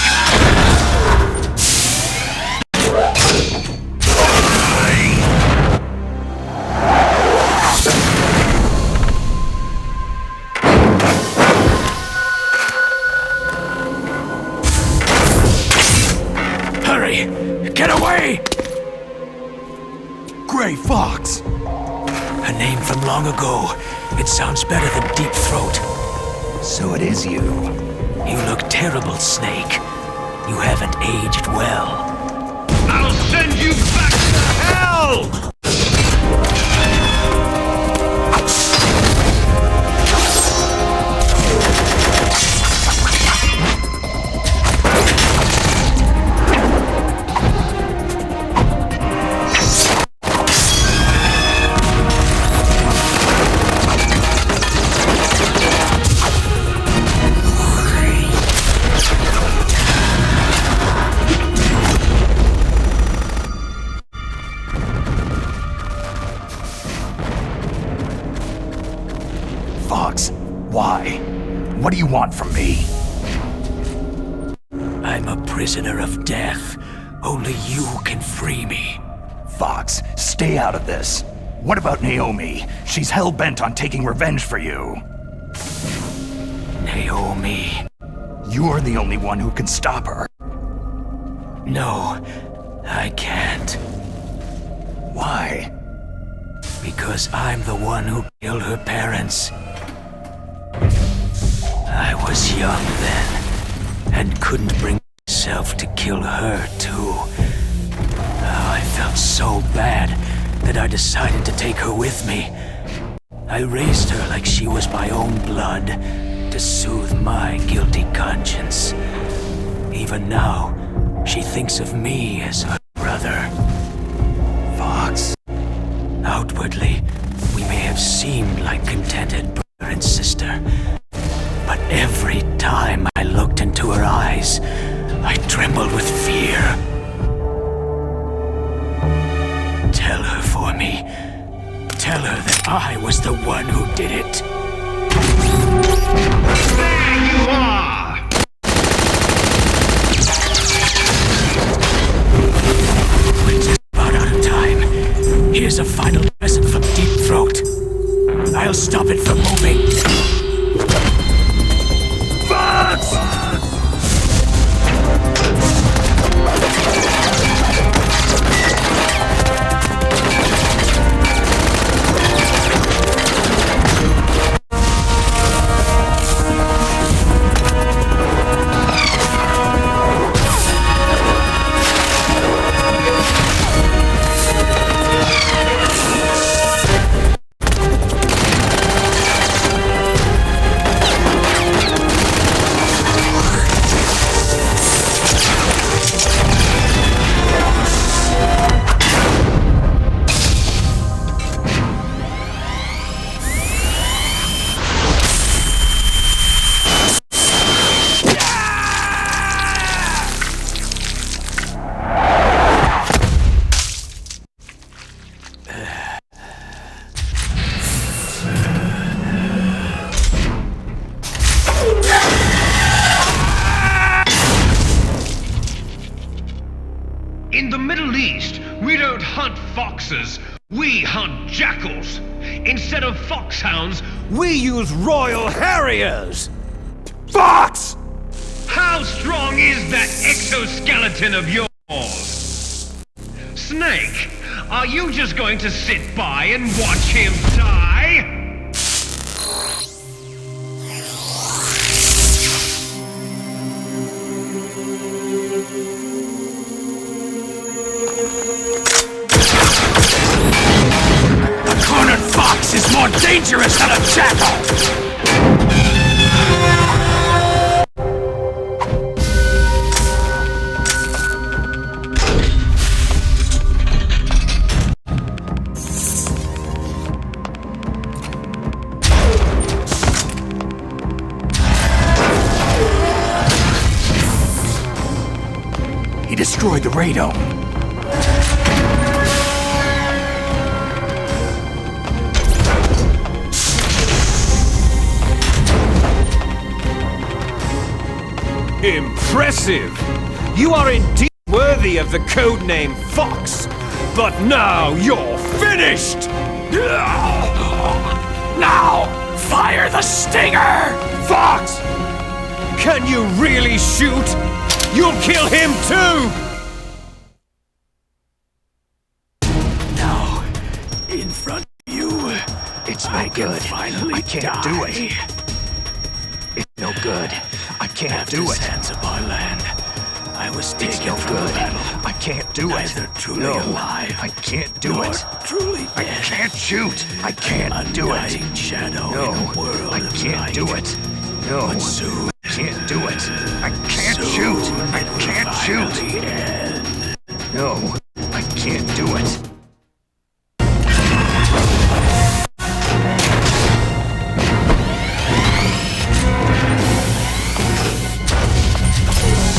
Hurry! Get away! Gray Fox! A name from long ago. It sounds better than Deep Throat. So it is you. You look terrible, Snake. You haven't aged well. I'll send you back to hell! Fox, why? What do you want from me? I'm a prisoner of death. Only you can free me. Fox, stay out of this. What about Naomi? She's hell-bent on taking revenge for you. Naomi? You're the only one who can stop her. No, I can't. Why? Because I'm the one who killed her parents. I was young then, and couldn't bring myself to kill her too. Oh, I felt so bad that I decided to take her with me. I raised her like she was my own blood, to soothe my guilty conscience. Even now, she thinks of me as her brother. Fox. Outwardly, we may have seemed like contented brother and sister, but every time I looked into her eyes, I trembled with fear. Tell her for me. Tell her that I was the one who did it. There you are! We're just about out of time. Here's a final present from Deep Throat. I'll stop it from moving. Fox! In the Middle East, we don't hunt foxes, we hunt jackals. Instead of foxhounds, We use Royal Harriers! Fox! how strong is that exoskeleton of yours? Snake, are you just going to sit by and watch him die? A cornered fox is more dangerous than a jackal! He destroyed the radome. Impressive! You are indeed worthy of the codename Fox, but now you're finished! Now, fire the stinger! Fox! Can you really shoot? You'll kill him too! Now, in front of you, it's no good. I can't do it. No good. I can't do it. Hands of our land. I was taken No from the good. battle. I can't do it. Neither truly No, alive. I can't do nor it. Truly I dead. can't shoot. I can't do it. Undying shadow No, in a world I of can't light. do it. No, But soon, I can't do it. I can't soon shoot. I it will can't shoot. finally end. No, I can't do it.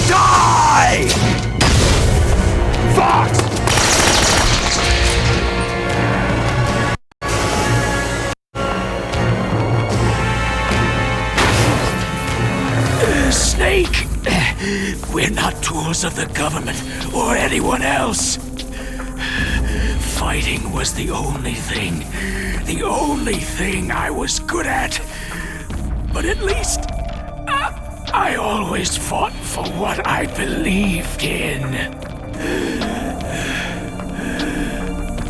Die! Fox! Snake! We're not tools of the government or anyone else. Fighting was the only thing I was good at. But at least, I always fought for what I believed in.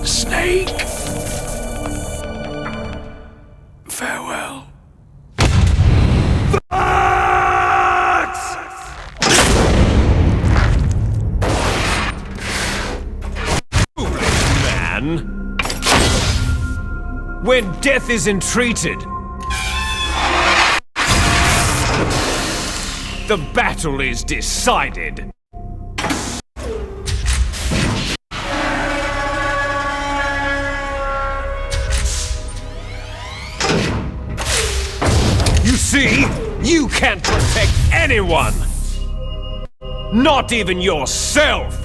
Snake! Farewell. Man. When death is entreated, the battle is decided. You see, you can't protect anyone! Not even yourself!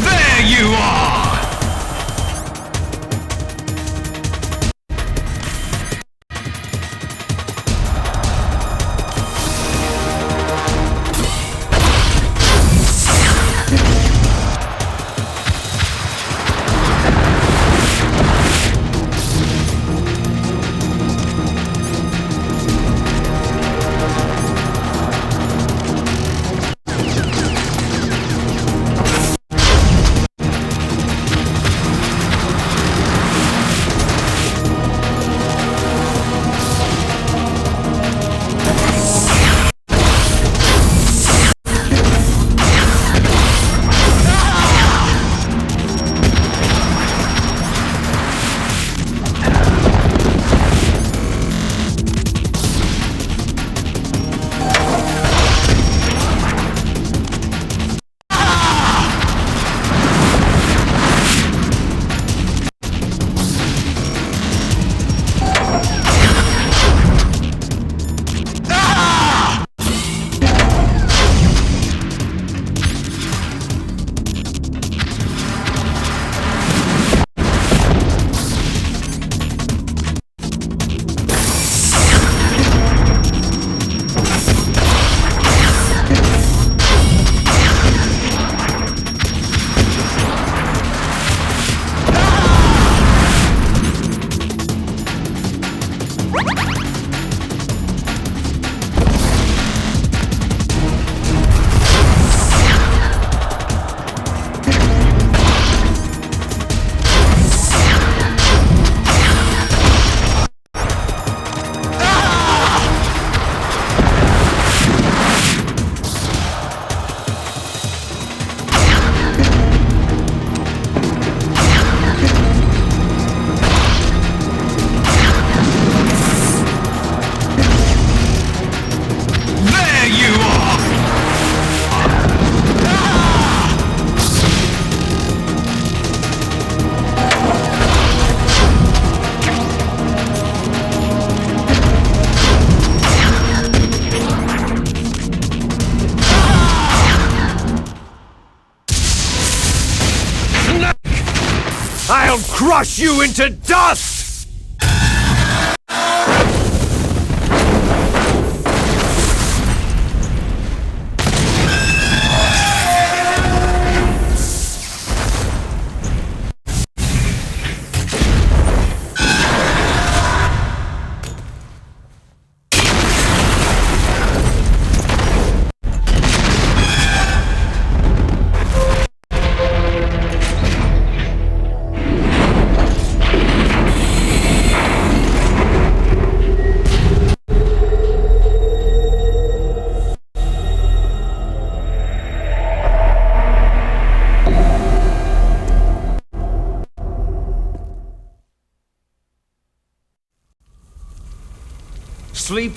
There you are! I'll crush you into dust!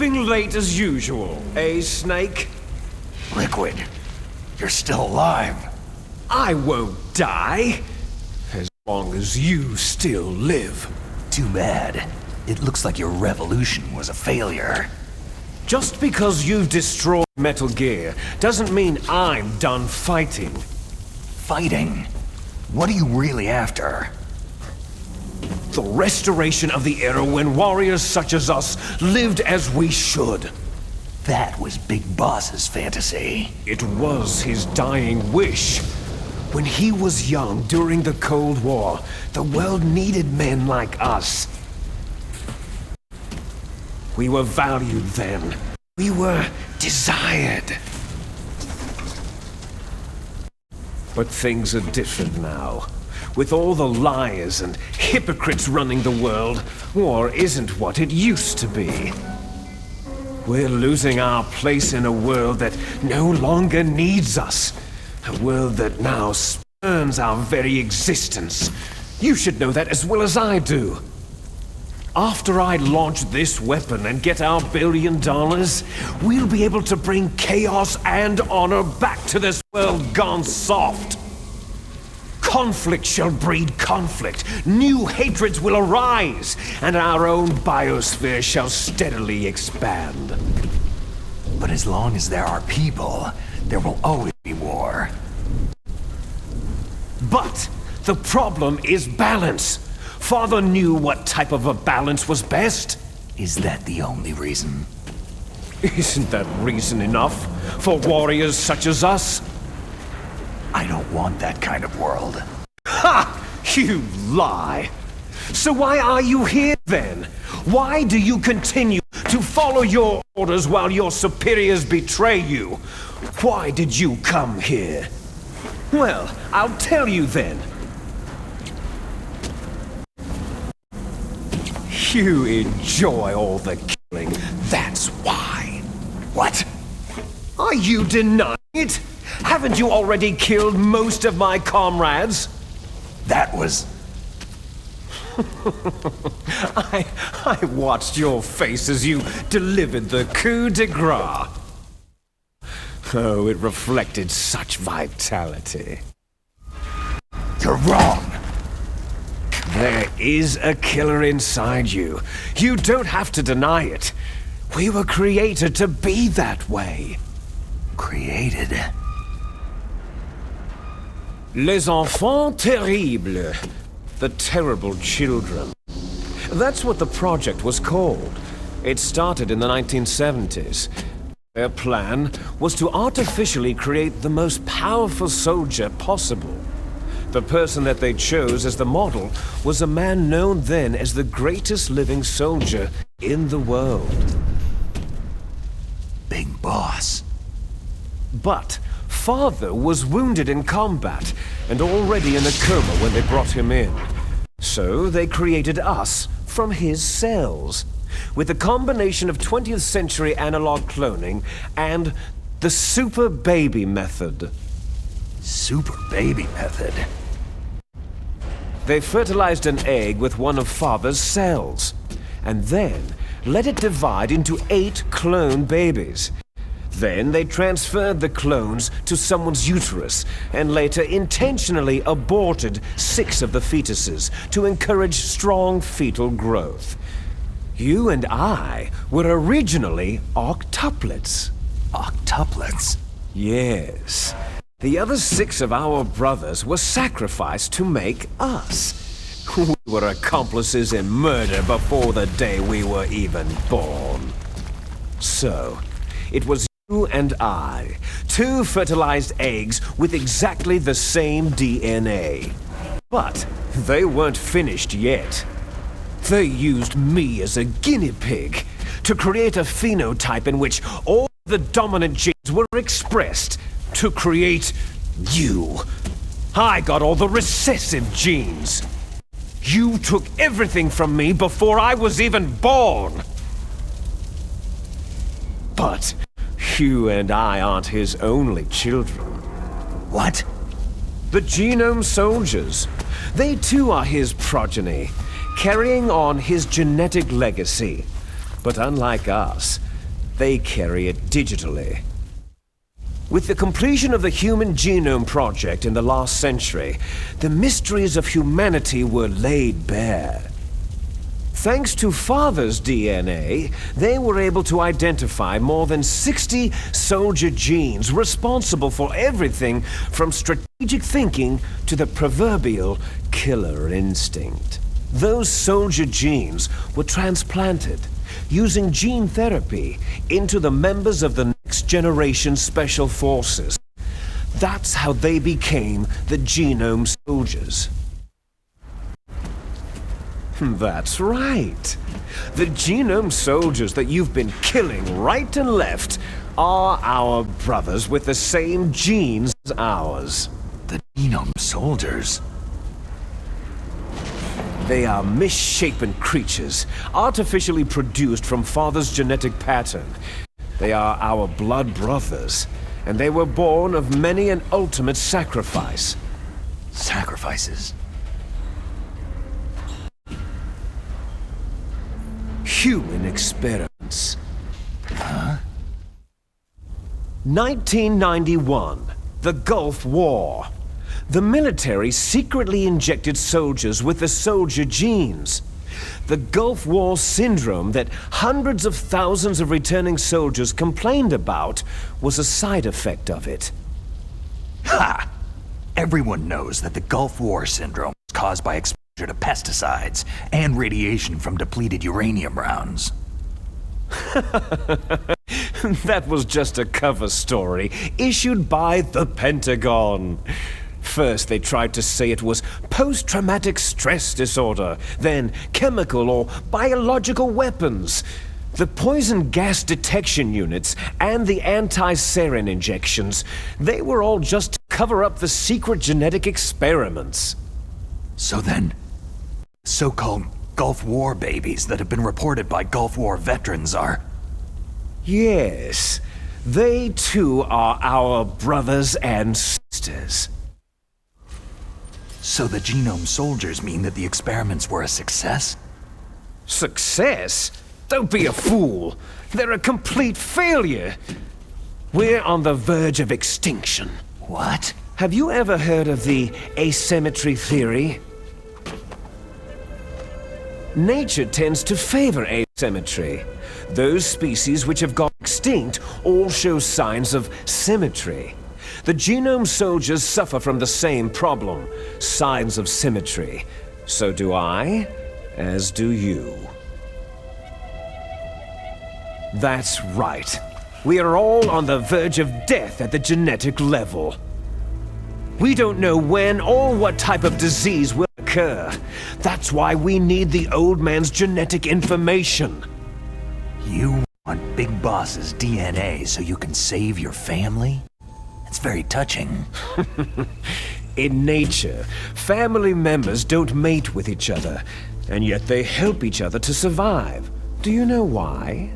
sleeping late as usual, eh, Snake? Liquid, you're still alive. I won't die, as long as you still live. Too bad. It looks like your revolution was a failure. Just because you've destroyed Metal Gear doesn't mean I'm done fighting. Fighting? What are you really after? The restoration of the era when warriors such as us lived as we should. That was Big Boss's fantasy. It was his dying wish. When he was young during the Cold War, the world needed men like us. We were valued then. We were desired. But things are different now. With all the liars and hypocrites running the world, war isn't what it used to be. We're losing our place in a world that no longer needs us. A world that now spurns our very existence. You should know that as well as I do. After I launch this weapon and get our $1 billion, we'll be able to bring chaos and honor back to this world gone soft. Conflict shall breed conflict, new hatreds will arise, and our own biosphere shall steadily expand. But as long as there are people, there will always be war. But the problem is balance. Father knew what type of a balance was best. Is that the only reason? Isn't that reason enough for warriors such as us? I don't want that kind of world. Ha! You lie! So why are you here then? Why do you continue to follow your orders while your superiors betray you? Why did you come here? Well, I'll tell you then. You enjoy all the killing, that's why. What? Are you denying it? Haven't you already killed most of my comrades? That was... I watched your face as you delivered the coup de grace. Oh, it reflected such vitality. You're wrong. There is a killer inside you. You don't have to deny it. We were created to be that way. Created? Les enfants terribles. The terrible children. That's what the project was called. It started in the 1970s. Their plan was to artificially create the most powerful soldier possible. The person that they chose as the model was a man known then as the greatest living soldier in the world. Big Boss. But Father was wounded in combat and already in a coma when they brought him in. So they created us from his cells, with a combination of 20th century analog cloning and the super baby method. Super baby method? They fertilized an egg with one of Father's cells, and then let it divide into 8 clone babies. Then they transferred the clones to someone's uterus, and later intentionally aborted 6 of the fetuses to encourage strong fetal growth. You and I were originally octuplets. Octuplets? Yes. The other 6 of our brothers were sacrificed to make us. We were accomplices in murder before the day we were even born. So, it was you and I, 2 fertilized eggs with exactly the same DNA. But they weren't finished yet. They used me as a guinea pig to create a phenotype in which all the dominant genes were expressed to create you. I got all the recessive genes. You took everything from me before I was even born. But you and I aren't his only children. What? The Genome Soldiers. They too are his progeny, carrying on his genetic legacy. But unlike us, They carry it digitally. With the completion of the Human Genome Project in the last century, the mysteries of humanity were laid bare. Thanks to Father's DNA, they were able to identify more than 60 soldier genes responsible for everything from strategic thinking to the proverbial killer instinct. Those soldier genes were transplanted, using gene therapy, into the members of the next generation special forces. That's how they became the Genome Soldiers. That's right. The Genome Soldiers that you've been killing right and left are our brothers with the same genes as ours. The Genome Soldiers? They are misshapen creatures, artificially produced from Father's genetic pattern. They are our blood brothers, and they were born of many an ultimate sacrifice. Sacrifices? Human experiments. Huh? 1991, the Gulf War. The military secretly injected soldiers with the soldier genes. The Gulf War syndrome that hundreds of thousands of returning soldiers complained about was a side effect of it. Ha! Everyone knows that the Gulf War syndrome was caused by exposure to pesticides and radiation from depleted uranium rounds. That was just a cover story issued by the Pentagon. First, they tried to say it was post-traumatic stress disorder, then chemical or biological weapons. The poison gas detection units and the anti-sarin injections, they were all just to cover up the secret genetic experiments. So then, so-called Gulf War babies that have been reported by Gulf War veterans are... Yes, they too are our brothers and sisters. So the Genome Soldiers mean that the experiments were a success? Success? Don't be a fool. They're a complete failure. We're on the verge of extinction. What? Have you ever heard of the asymmetry theory? Nature tends to favor asymmetry. Those species which have gone extinct all show signs of symmetry. The Genome Soldiers suffer from the same problem, signs of symmetry. So do I, as do you. That's right. We are all on the verge of death at the genetic level. We don't know when or what type of disease will occur. That's why we need the old man's genetic information. You want Big Boss's DNA so you can save your family? It's very touching. In nature, family members don't mate with each other, and yet they help each other to survive. Do you know why?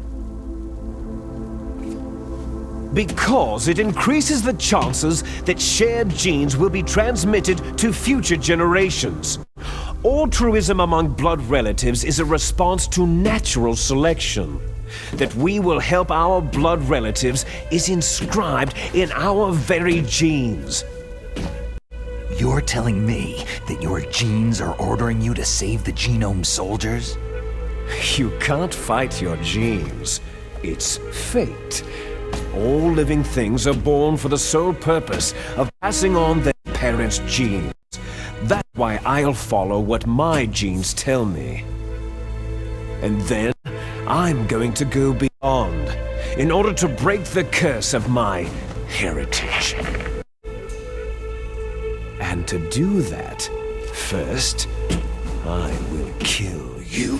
Because it increases the chances that shared genes will be transmitted to future generations. Altruism among blood relatives is a response to natural selection. That we will help our blood relatives is inscribed in our very genes. You're telling me that your genes are ordering you to save the Genome Soldiers? You can't fight your genes. It's fate. All living things are born for the sole purpose of passing on their parents' genes. That's why I'll follow what my genes tell me. And then I'm going to go beyond in order to break the curse of my heritage. And to do that, first, I will kill you.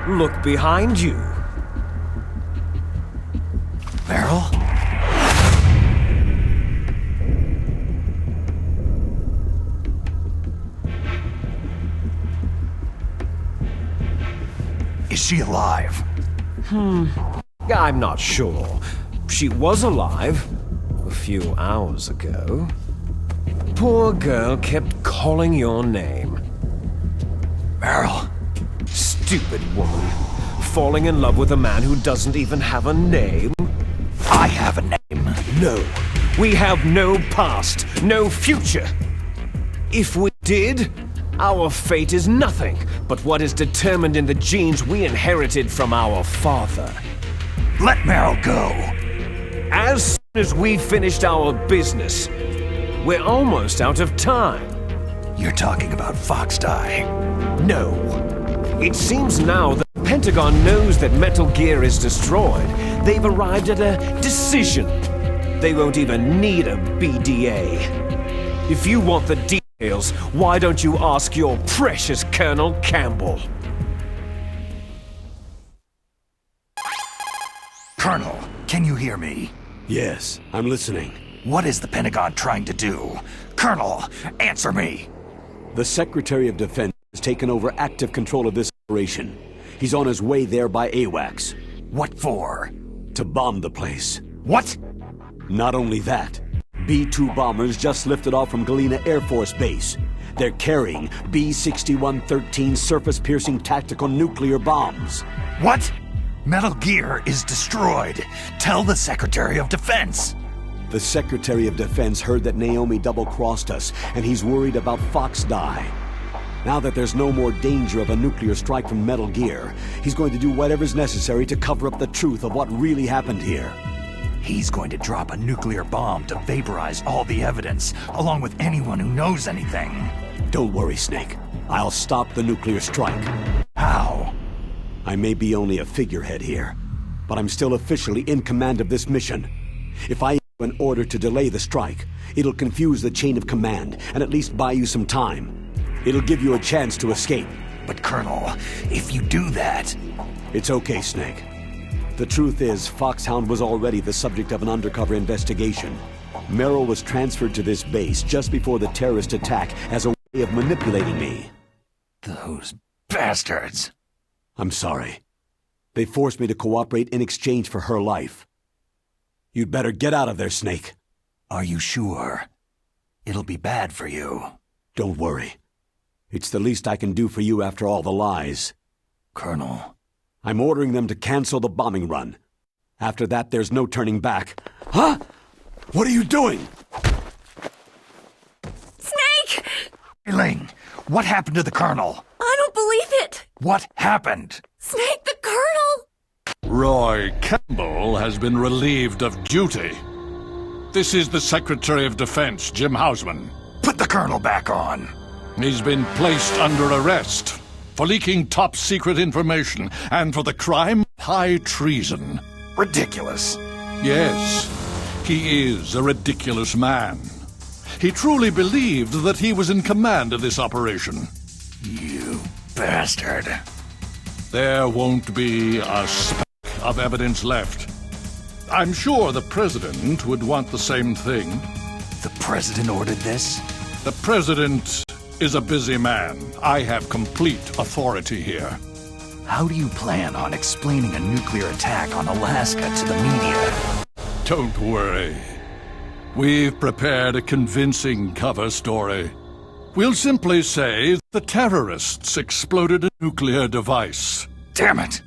Look behind you. Meryl? Is she alive? I'm not sure. She was alive a few hours ago. Poor girl kept calling your name. Meryl? Stupid woman. falling in love with a man who doesn't even have a name? I have a name. No. We have no past, no future. If we did, our fate is nothing but what is determined in the genes we inherited from our father. Let Meryl go. As soon as we finished our business, we're almost out of time. You're talking about Fox Die. No. It seems now that the Pentagon knows that Metal Gear is destroyed. They've arrived at a decision. They won't even need a BDA. If you want the details, why don't you ask your precious Colonel Campbell? Colonel, can you hear me? Yes, I'm listening. What is the Pentagon trying to do? Colonel, answer me! The Secretary of Defense has taken over active control of this operation. He's on his way there by AWACS. What for? To bomb the place. What? Not only that, B-2 bombers just lifted off from Galena Air Force Base. They're carrying B-6113 surface-piercing tactical nuclear bombs. What? Metal Gear is destroyed. Tell the Secretary of Defense. The Secretary of Defense heard that Naomi double-crossed us, and he's worried about Fox Die. Now that there's no more danger of a nuclear strike from Metal Gear, he's going to do whatever's necessary to cover up the truth of what really happened here. He's going to drop a nuclear bomb to vaporize all the evidence, along with anyone who knows anything. Don't worry, Snake. I'll stop the nuclear strike. How? I may be only a figurehead here, but I'm still officially in command of this mission. If I issue an order to delay the strike, it'll confuse the chain of command and at least buy you some time. It'll give you a chance to escape. But Colonel, if you do that... It's okay, Snake. The truth is, Foxhound was already the subject of an undercover investigation. Meryl was transferred to this base just before the terrorist attack as a way of manipulating me. Those bastards. I'm sorry. They forced me to cooperate in exchange for her life. You'd better get out of there, Snake. Are you sure? It'll be bad for you. Don't worry. It's the least I can do for you after all the lies. Colonel. I'm ordering them to cancel the bombing run. After that, there's no turning back. Huh? What are you doing? Snake! Ling, what happened to the Colonel? I don't believe it! What happened? Snake, the Colonel! Roy Campbell has been relieved of duty. This is the Secretary of Defense, Jim Hausman. Put the Colonel back on. He's been placed under arrest for leaking top-secret information and for the crime of high treason. Ridiculous. Yes, he is a ridiculous man. He truly believed that he was in command of this operation. You bastard. There won't be a speck of evidence left. I'm sure the President would want the same thing. The President ordered this? The President is a busy man. I have complete authority here. How do you plan on explaining a nuclear attack on Alaska to the media? Don't worry. We've prepared a convincing cover story. We'll simply say the terrorists exploded a nuclear device. Damn it!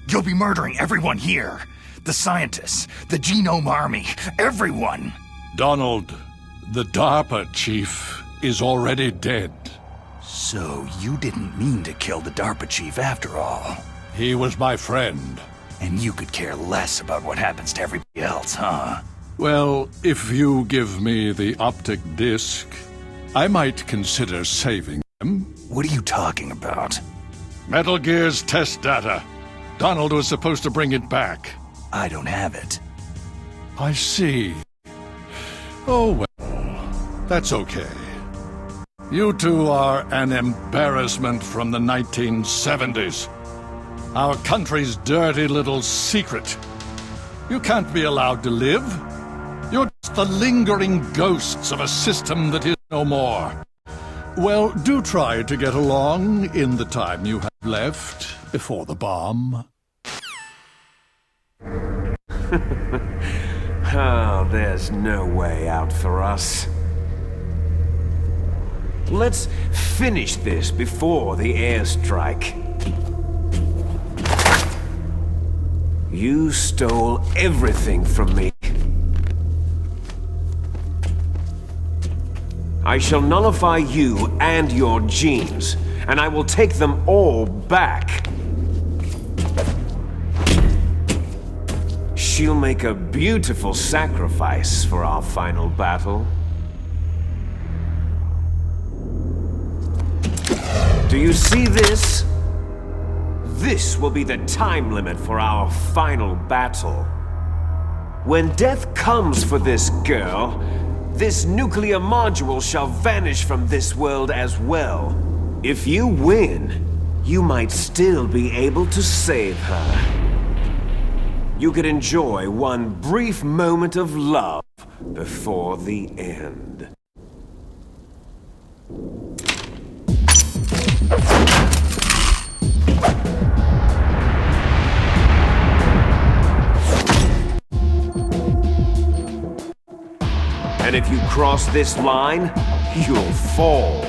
You'll be murdering everyone here. The scientists, the Genome Army, everyone. Donald, the DARPA chief, is already dead. So you didn't mean to kill the DARPA chief after all. He was my friend. And you could care less about what happens to everybody else, huh? Well, if you give me the optic disc, I might consider saving him. What are you talking about? Metal Gear's test data. Donald was supposed to bring it back. I don't have it. I see. Oh well, that's okay. You two are an embarrassment from the 1970s. Our country's dirty little secret. You can't be allowed to live. You're just the lingering ghosts of a system that is no more. Well, do try to get along in the time you have left before the bomb. Oh, there's no way out for us. Let's finish this before the airstrike. You stole everything from me. I shall nullify you and your genes, and I will take them all back. She'll make a beautiful sacrifice for our final battle. Do you see this? This will be the time limit for our final battle. When death comes for this girl, this nuclear module shall vanish from this world as well. If you win, you might still be able to save her. You could enjoy one brief moment of love before the end. And if you cross this line, you'll fall.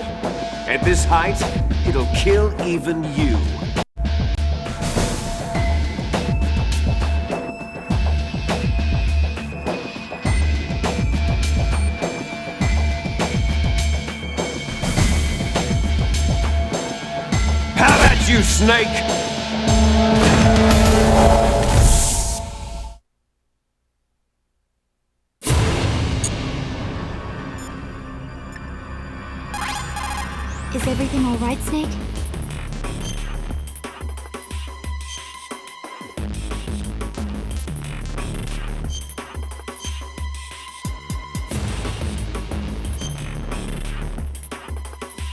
At this height, it'll kill even you. How about you, Snake? Is everything all right, Snake?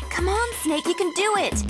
Come on, Snake, you can do it!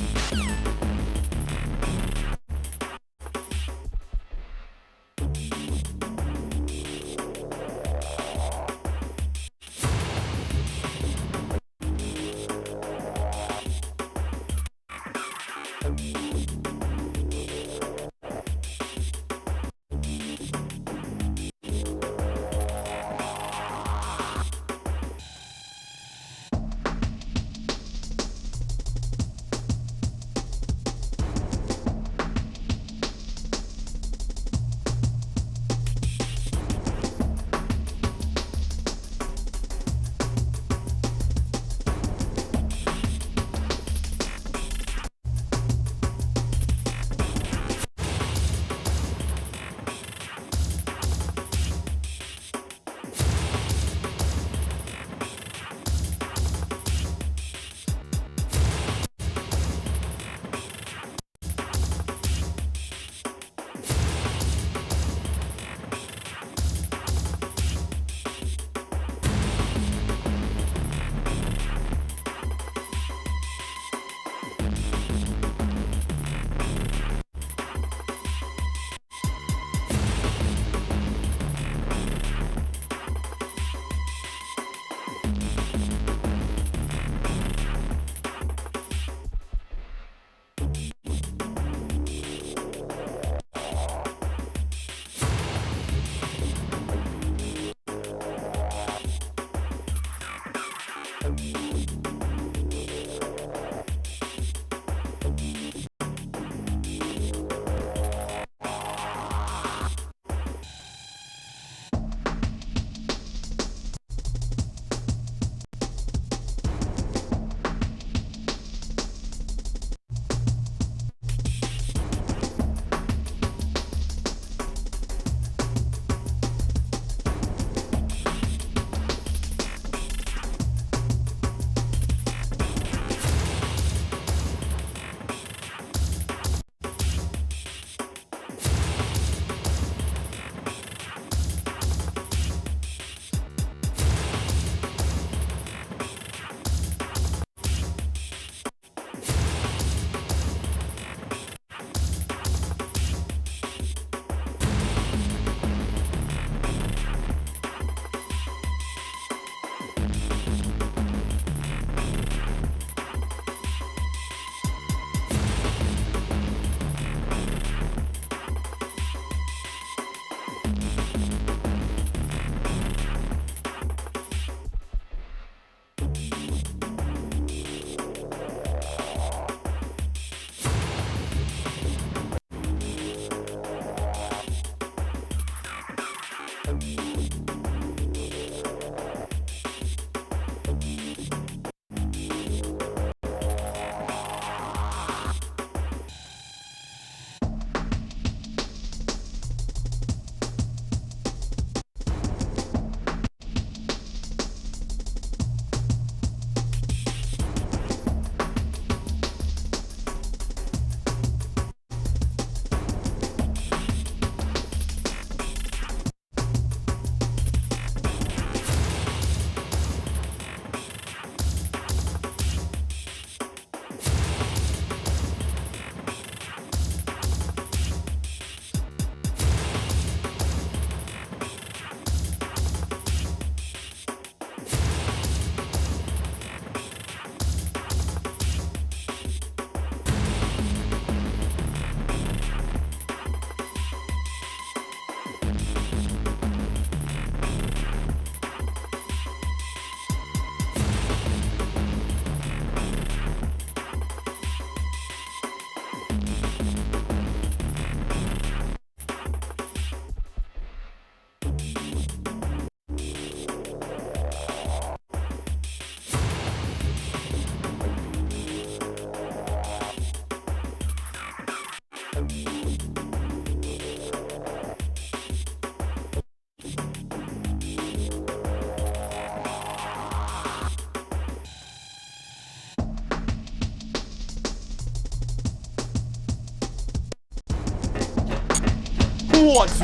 What's...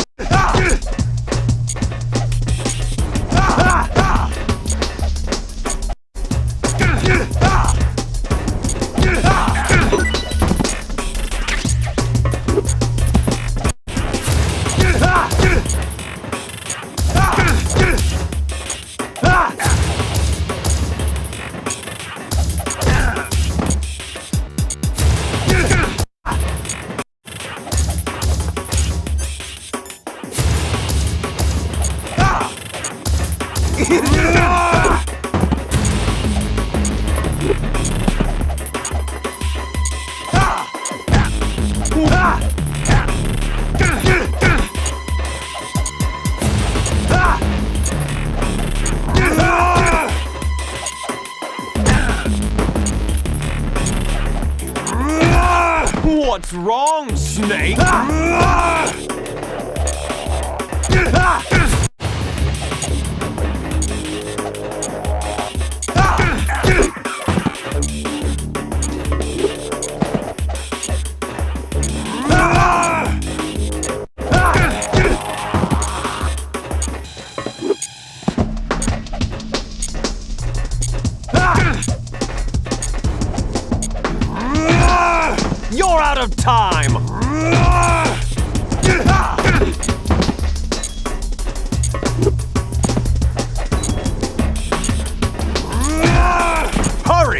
What's wrong, Snake? You're out of time! Hurry!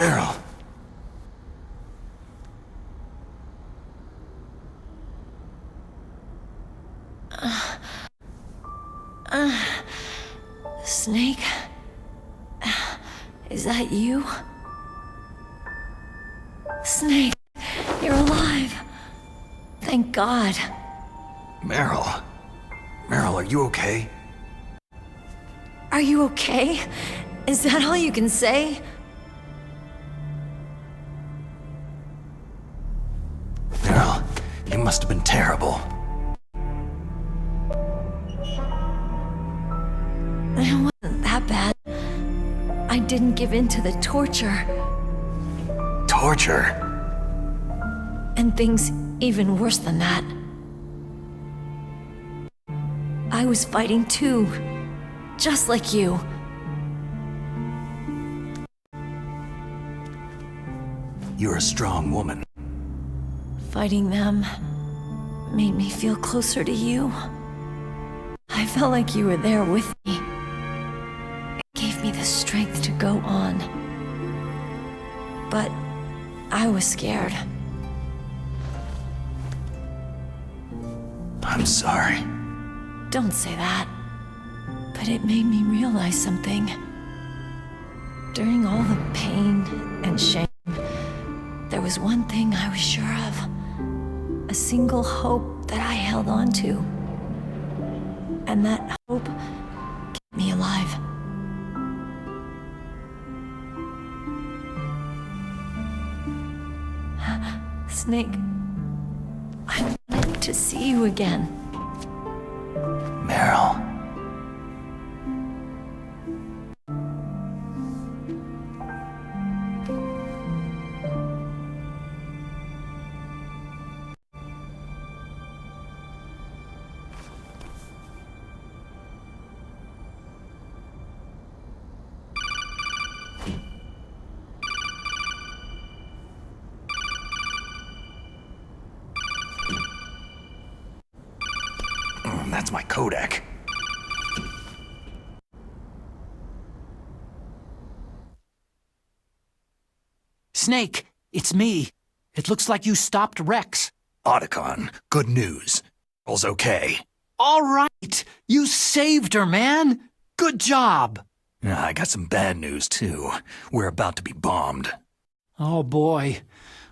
Meryl. Snake? Is that you? Snake, you're alive. Thank God. Meryl. Meryl, are you okay? Are you okay? Is that all you can say? Meryl, it must have been terrible. It wasn't that bad. I didn't give in to the torture. Torture? And things even worse than that. I was fighting too. Just like you. You're a strong woman. Fighting them made me feel closer to you. I felt like you were there with me. It gave me the strength to go on. But I was scared. I'm sorry. Don't say that. But it made me realize something. During all the pain and shame, there was one thing I was sure of. A single hope that I held on to. And that hope kept me alive. Snake, I wanted to see you again. Meryl. That's my Kodak. Snake, it's me. It looks like you stopped Rex. Otacon, good news. All's okay. All right. You saved her, man. Good job. I got some bad news, too. We're about to be bombed. Oh, boy.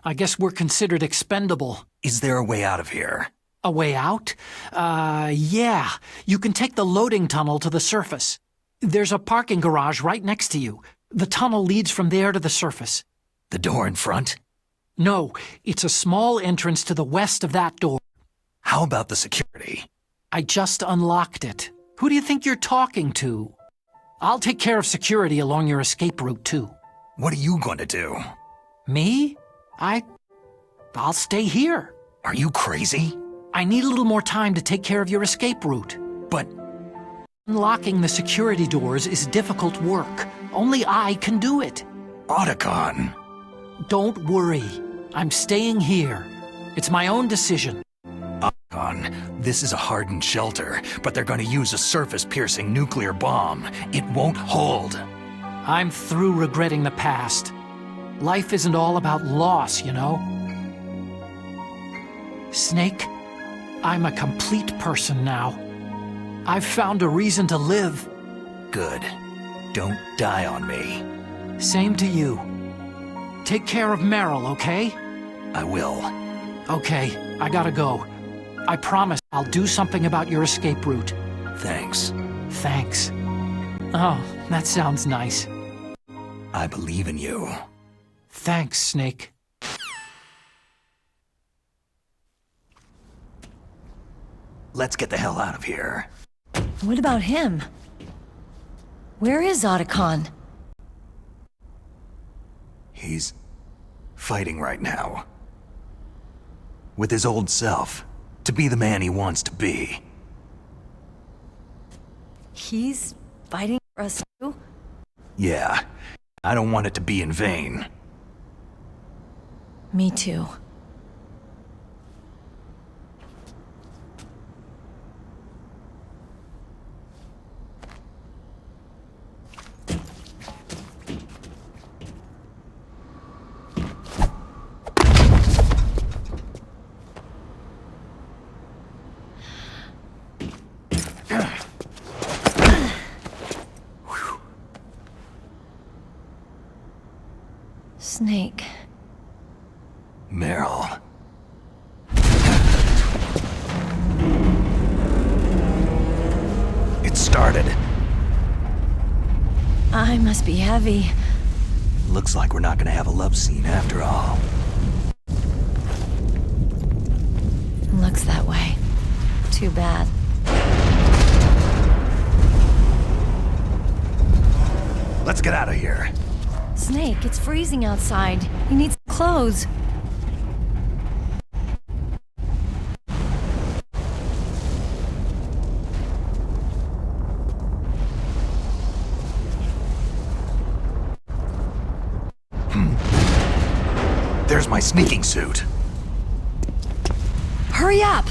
I guess we're considered expendable. Is there a way out of here? A way out? Yeah. You can take the loading tunnel to the surface. There's a parking garage right next to you. The tunnel leads from there to the surface. The door in front? No, it's a small entrance to the west of that door. How about the security? I just unlocked it. Who do you think you're talking to? I'll take care of security along your escape route, too. What are you going to do? Me? I'll stay here. Are you crazy? I need a little more time to take care of your escape route. But unlocking the security doors is difficult work. Only I can do it. Otacon. Don't worry. I'm staying here. It's my own decision. Otacon, this is a hardened shelter, but they're going to use a surface-piercing nuclear bomb. It won't hold. I'm through regretting the past. Life isn't all about loss, you know? Snake, I'm a complete person now. I've found a reason to live. Good. Don't die on me. Same to you. Take care of Meryl, okay? I will. Okay, I gotta go. I promise I'll do something about your escape route. Thanks. Thanks. Oh, that sounds nice. I believe in you. Thanks, Snake. Let's get the hell out of here. What about him? Where is Otacon? He's fighting right now. With his old self. To be the man he wants to be. He's fighting for us too? Yeah. I don't want it to be in vain. Me too. Snake. Meryl. It started. I must be heavy. Looks like we're not gonna have a love scene after all. Looks that way. Too bad. Let's get out of here. Snake, it's freezing outside. You need some clothes. There's my sneaking suit. Hurry up!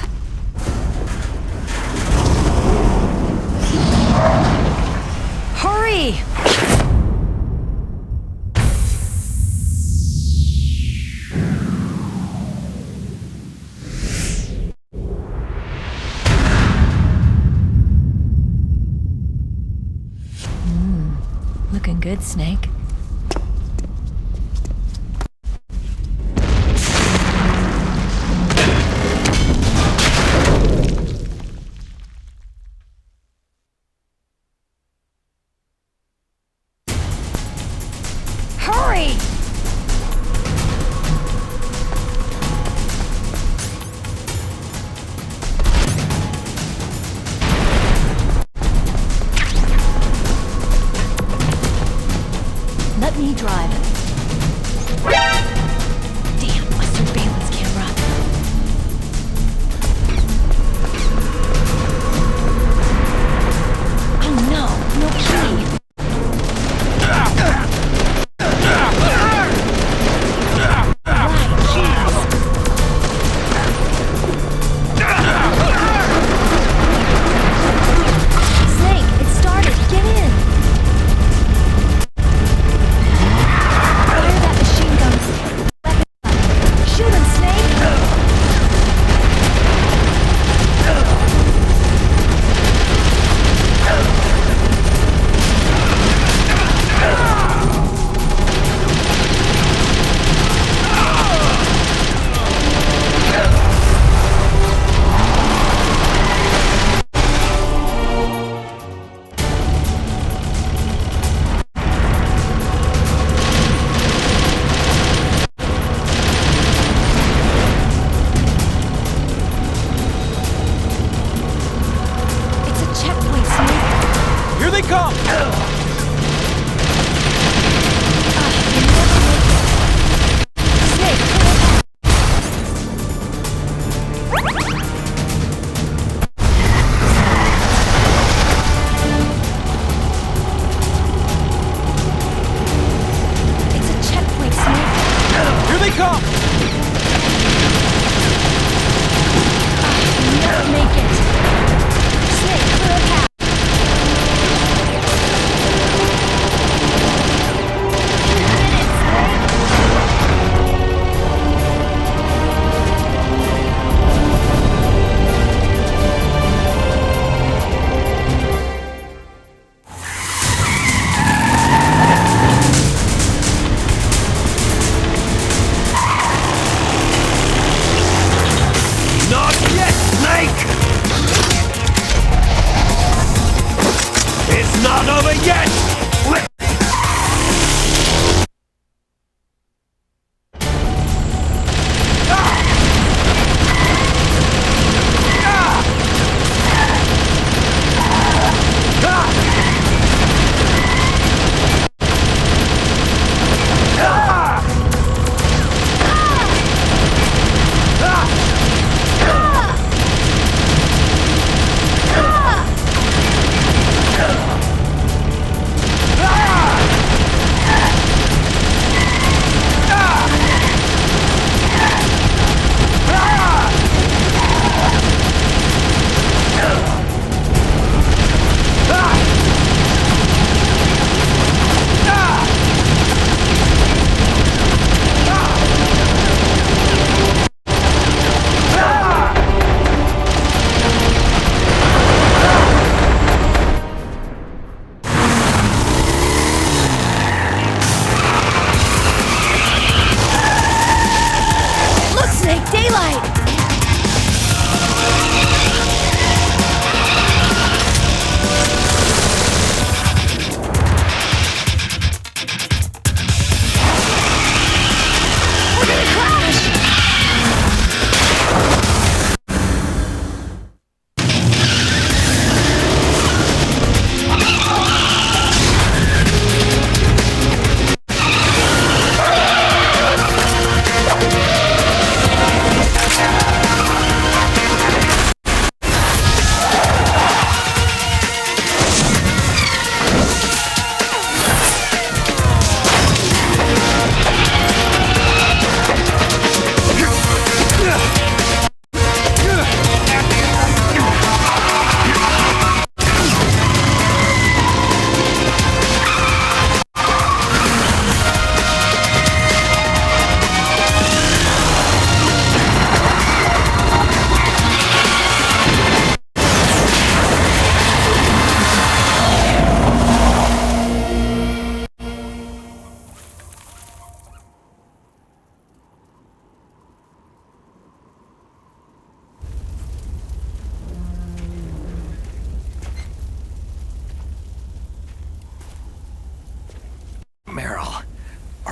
Hurry! Looking good, Snake. Hurry! Let me drive. Damn, my surveillance camera. Oh no, no key.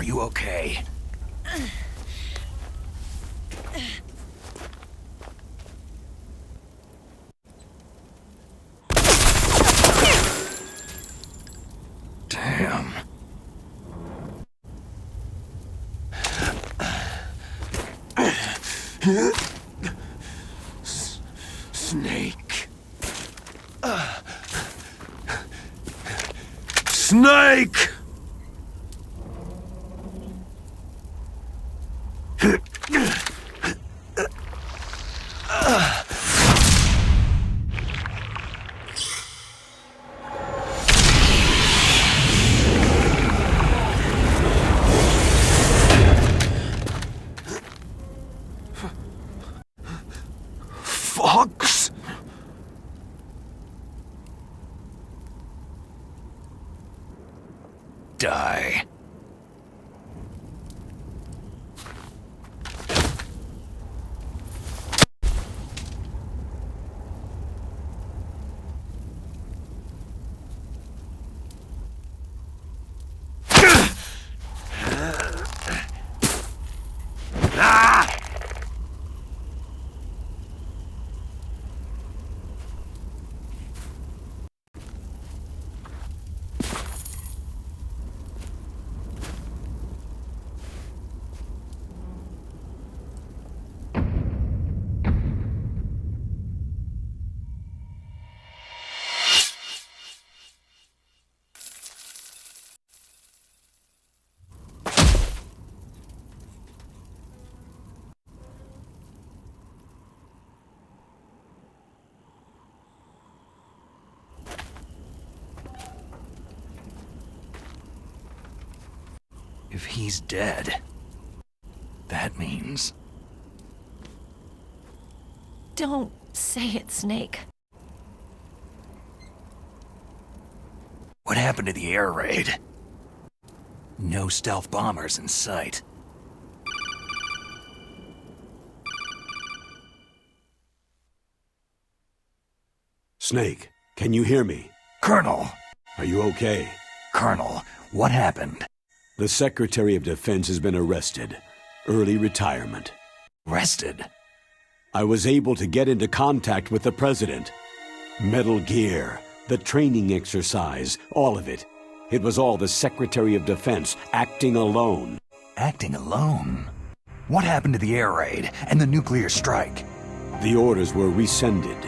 you okay? Damn. Snake. Snake! Fox? Die. If he's dead, that means... Don't say it, Snake. What happened to the air raid? No stealth bombers in sight. Snake, can you hear me? Colonel! Are you okay? Colonel, what happened? The Secretary of Defense has been arrested. Early retirement. Arrested? I was able to get into contact with the President. Metal Gear, the training exercise, all of it. It was all the Secretary of Defense acting alone. Acting alone? What happened to the air raid and the nuclear strike? The orders were rescinded.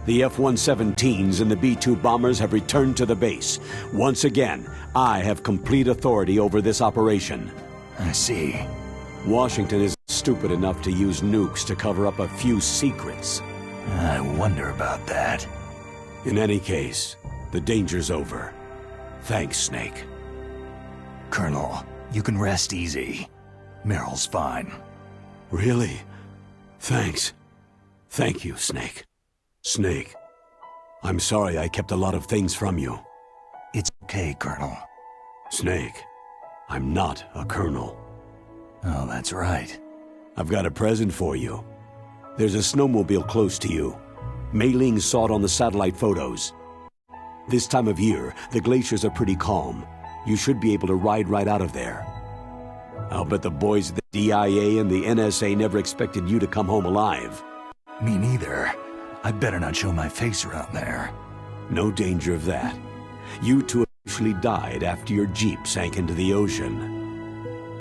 The F-117s and the B-2 bombers have returned to the base. Once again, I have complete authority over this operation. I see. Washington is stupid enough to use nukes to cover up a few secrets. I wonder about that. In any case, the danger's over. Thanks, Snake. Colonel, you can rest easy. Meryl's fine. Really? Thanks. Thank you, Snake. Snake, I'm sorry I kept a lot of things from you. It's okay, Colonel. Snake, I'm not a colonel. Oh, that's right. I've got a present for you. There's a snowmobile close to you. Mei Ling saw it on the satellite photos. This time of year, the glaciers are pretty calm. You should be able to ride right out of there. I'll bet the boys at the DIA and the NSA never expected you to come home alive. Me neither. I'd better not show my face around there. No danger of that. You two officially died after your Jeep sank into the ocean.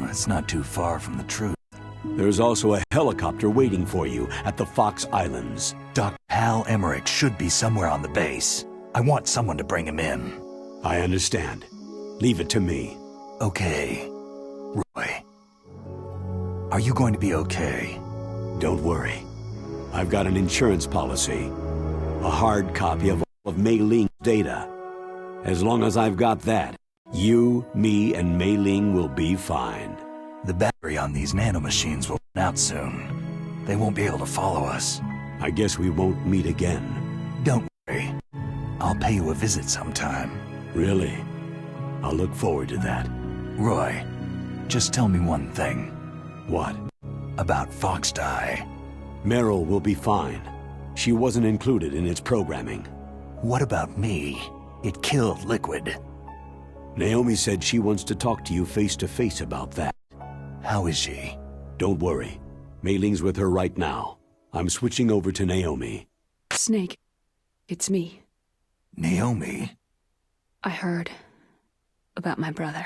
That's not too far from the truth. There's also a helicopter waiting for you at the Fox Islands. Dr. Hal Emmerich should be somewhere on the base. I want someone to bring him in. I understand. Leave it to me. Okay. Roy. Are you going to be okay? Don't worry. I've got an insurance policy. A hard copy of all of Mei Ling's data. As long as I've got that, you, me, and Mei Ling will be fine. The battery on these nanomachines will run out soon. They won't be able to follow us. I guess we won't meet again. Don't worry. I'll pay you a visit sometime. Really? I'll look forward to that. Roy, just tell me one thing. What? About Fox Die. Meryl will be fine. She wasn't included in its programming. What about me? It killed Liquid. Naomi said she wants to talk to you face to face about that. How is she? Don't worry. Mei Ling's with her right now. I'm switching over to Naomi. Snake, it's me. Naomi? I heard about my brother.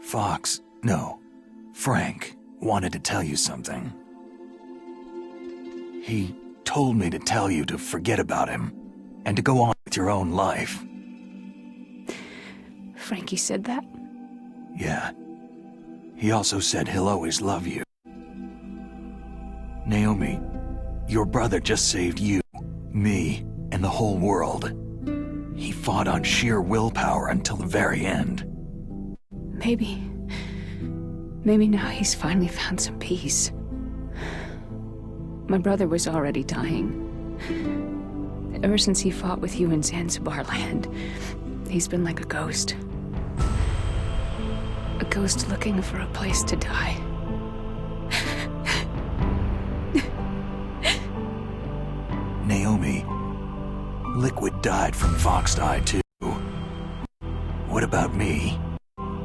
Fox, no, Frank wanted to tell you something. He told me to tell you to forget about him and to go on with your own life. Frankie said that? Yeah. He also said he'll always love you. Naomi, your brother just saved you, me, and the whole world. He fought on sheer willpower until the very end. Maybe now he's finally found some peace. My brother was already dying. Ever since he fought with you in Zanzibar land, he's been like a ghost. A ghost looking for a place to die. Naomi, Liquid died from Fox died too. What about me?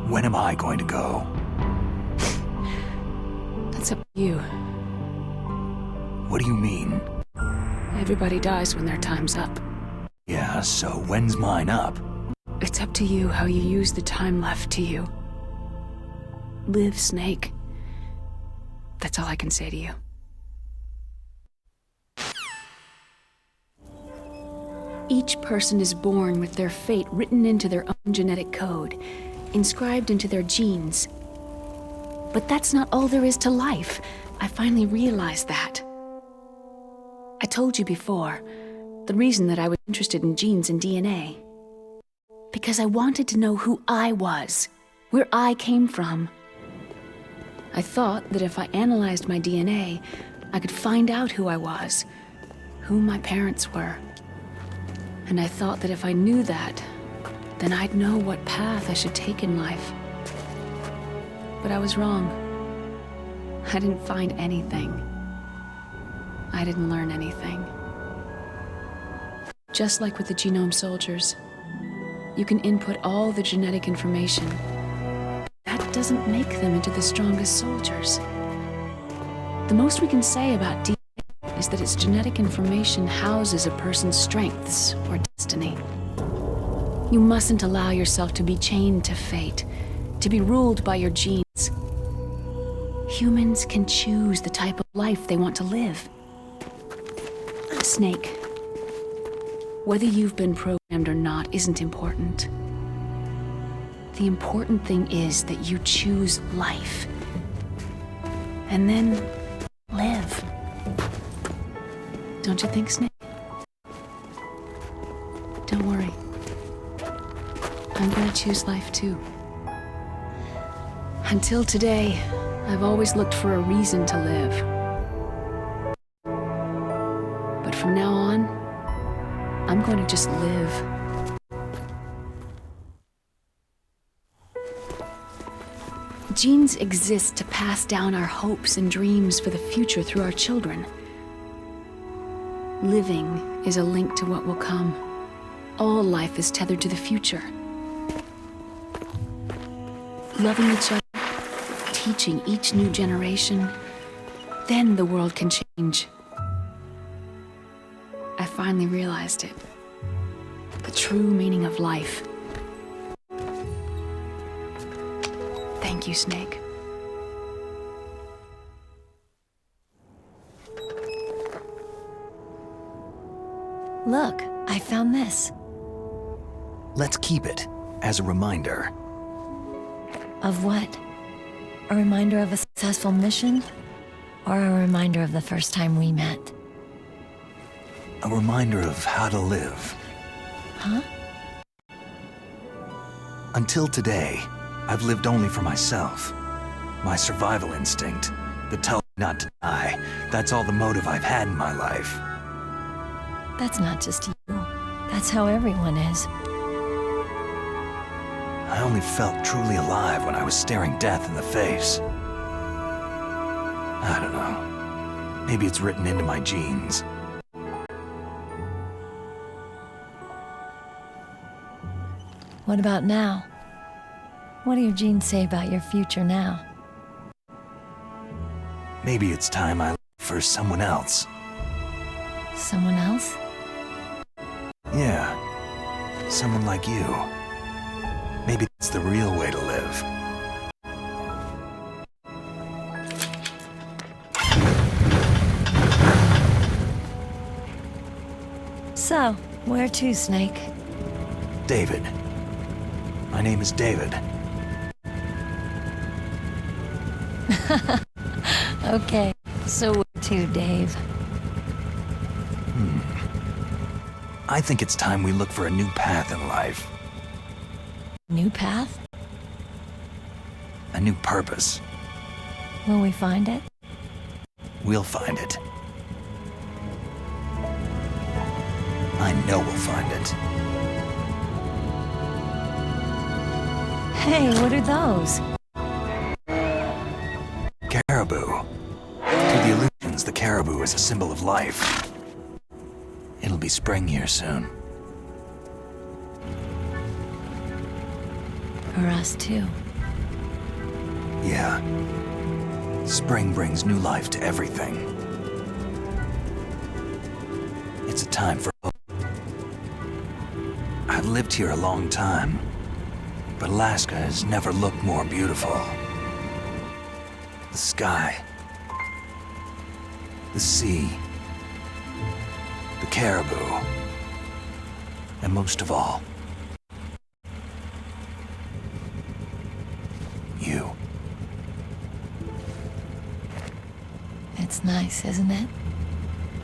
When am I going to go? That's up to you. What do you mean? Everybody dies when their time's up. Yeah, so when's mine up? It's up to you how you use the time left to you. Live, Snake. That's all I can say to you. Each person is born with their fate written into their own genetic code, inscribed into their genes. But that's not all there is to life. I finally realized that. I told you before, the reason that I was interested in genes and DNA. Because I wanted to know who I was, where I came from. I thought that if I analyzed my DNA, I could find out who I was, who my parents were. And I thought that if I knew that, then I'd know what path I should take in life. But I was wrong. I didn't find anything. I didn't learn anything. Just like with the genome soldiers, you can input all the genetic information. That doesn't make them into the strongest soldiers. The most we can say about DNA is that its genetic information houses a person's strengths or destiny. You mustn't allow yourself to be chained to fate, to be ruled by your genes. Humans can choose the type of life they want to live. Snake, whether you've been programmed or not isn't important. The important thing is that you choose life. And then live. Don't you think, Snake? Don't worry. I'm gonna choose life too. Until today, I've always looked for a reason to live. But from now on, I'm going to just live. Genes exist to pass down our hopes and dreams for the future through our children. Living is a link to what will come. All life is tethered to the future. Loving each other, teaching each new generation, then the world can change. I finally realized it. The true meaning of life. Thank you, Snake. Look, I found this. Let's keep it as a reminder. Of what? A reminder of a successful mission? Or a reminder of the first time we met? A reminder of how to live. Huh? Until today, I've lived only for myself. My survival instinct, the tell me not to die, that's all the motive I've had in my life. That's not just you. That's how everyone is. I only felt truly alive when I was staring death in the face. I don't know. Maybe it's written into my genes. What about now? What do your genes say about your future now? Maybe it's time I look for someone else. Someone else? Yeah. Someone like you. Maybe that's the real way to live. So, where to, Snake? David. My name is David. Okay, so where to, Dave? I think it's time we look for a new path in life. New path? A new purpose. Will we find it? We'll find it. I know we'll find it. Hey, what are those? Caribou. To the illusions, the caribou is a symbol of life. It'll be spring here soon. For us, too. Yeah. Spring brings new life to everything. It's a time for hope. I've lived here a long time, but Alaska has never looked more beautiful. The sky, the sea, the caribou, and most of all, you. It's nice, isn't it?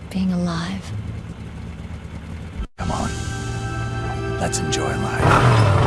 Being alive. Come on. Let's enjoy life.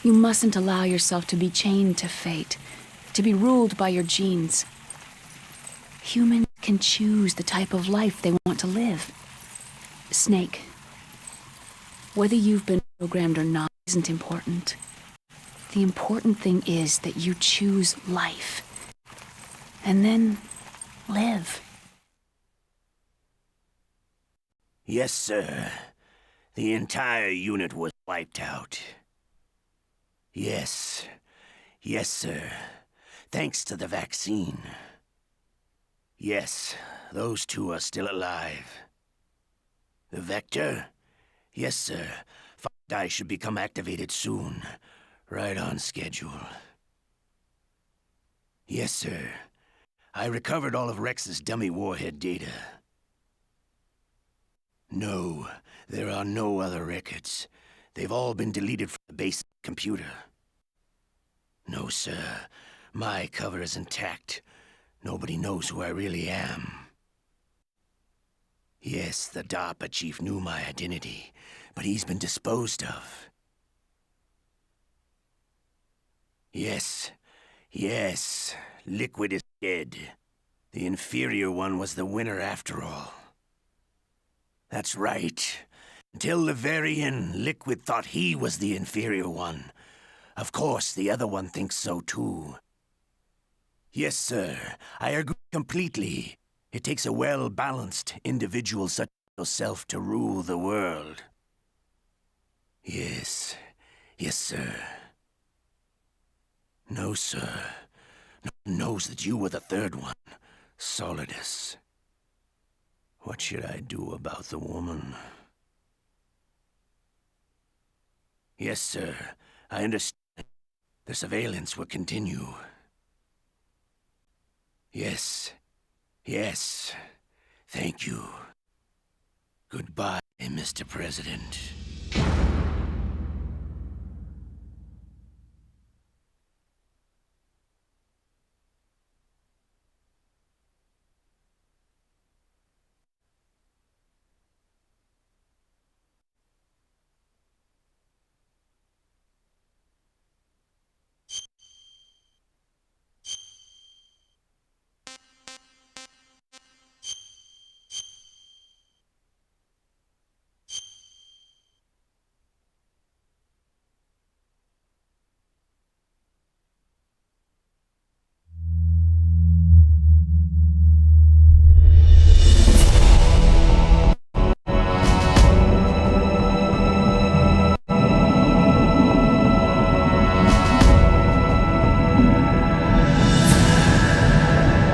You mustn't allow yourself to be chained to fate, to be ruled by your genes. Humans can choose the type of life they want to live. Snake, whether you've been programmed or not isn't important. The important thing is that you choose life. And then live. Yes, sir. The entire unit was wiped out. Yes. Yes, sir. Thanks to the vaccine. Yes, those two are still alive. The Vector? Yes, sir. I should become activated soon. Right on schedule. Yes, sir. I recovered all of Rex's dummy warhead data. No, there are no other records. They've all been deleted from the base computer. No, sir. My cover is intact. Nobody knows who I really am. Yes, the DARPA chief knew my identity, but he's been disposed of. Yes. Yes. Liquid is dead. The inferior one was the winner after all. That's right. Until the very end, Liquid thought he was the inferior one. Of course, the other one thinks so too. Yes, sir. I agree completely. It takes a well-balanced individual such as yourself to rule the world. Yes. Yes, sir. No, sir. No one knows that you were the third one, Solidus. What should I do about the woman? Yes, sir. I understand. The surveillance will continue. Yes. Yes. Thank you. Goodbye, Mr. President.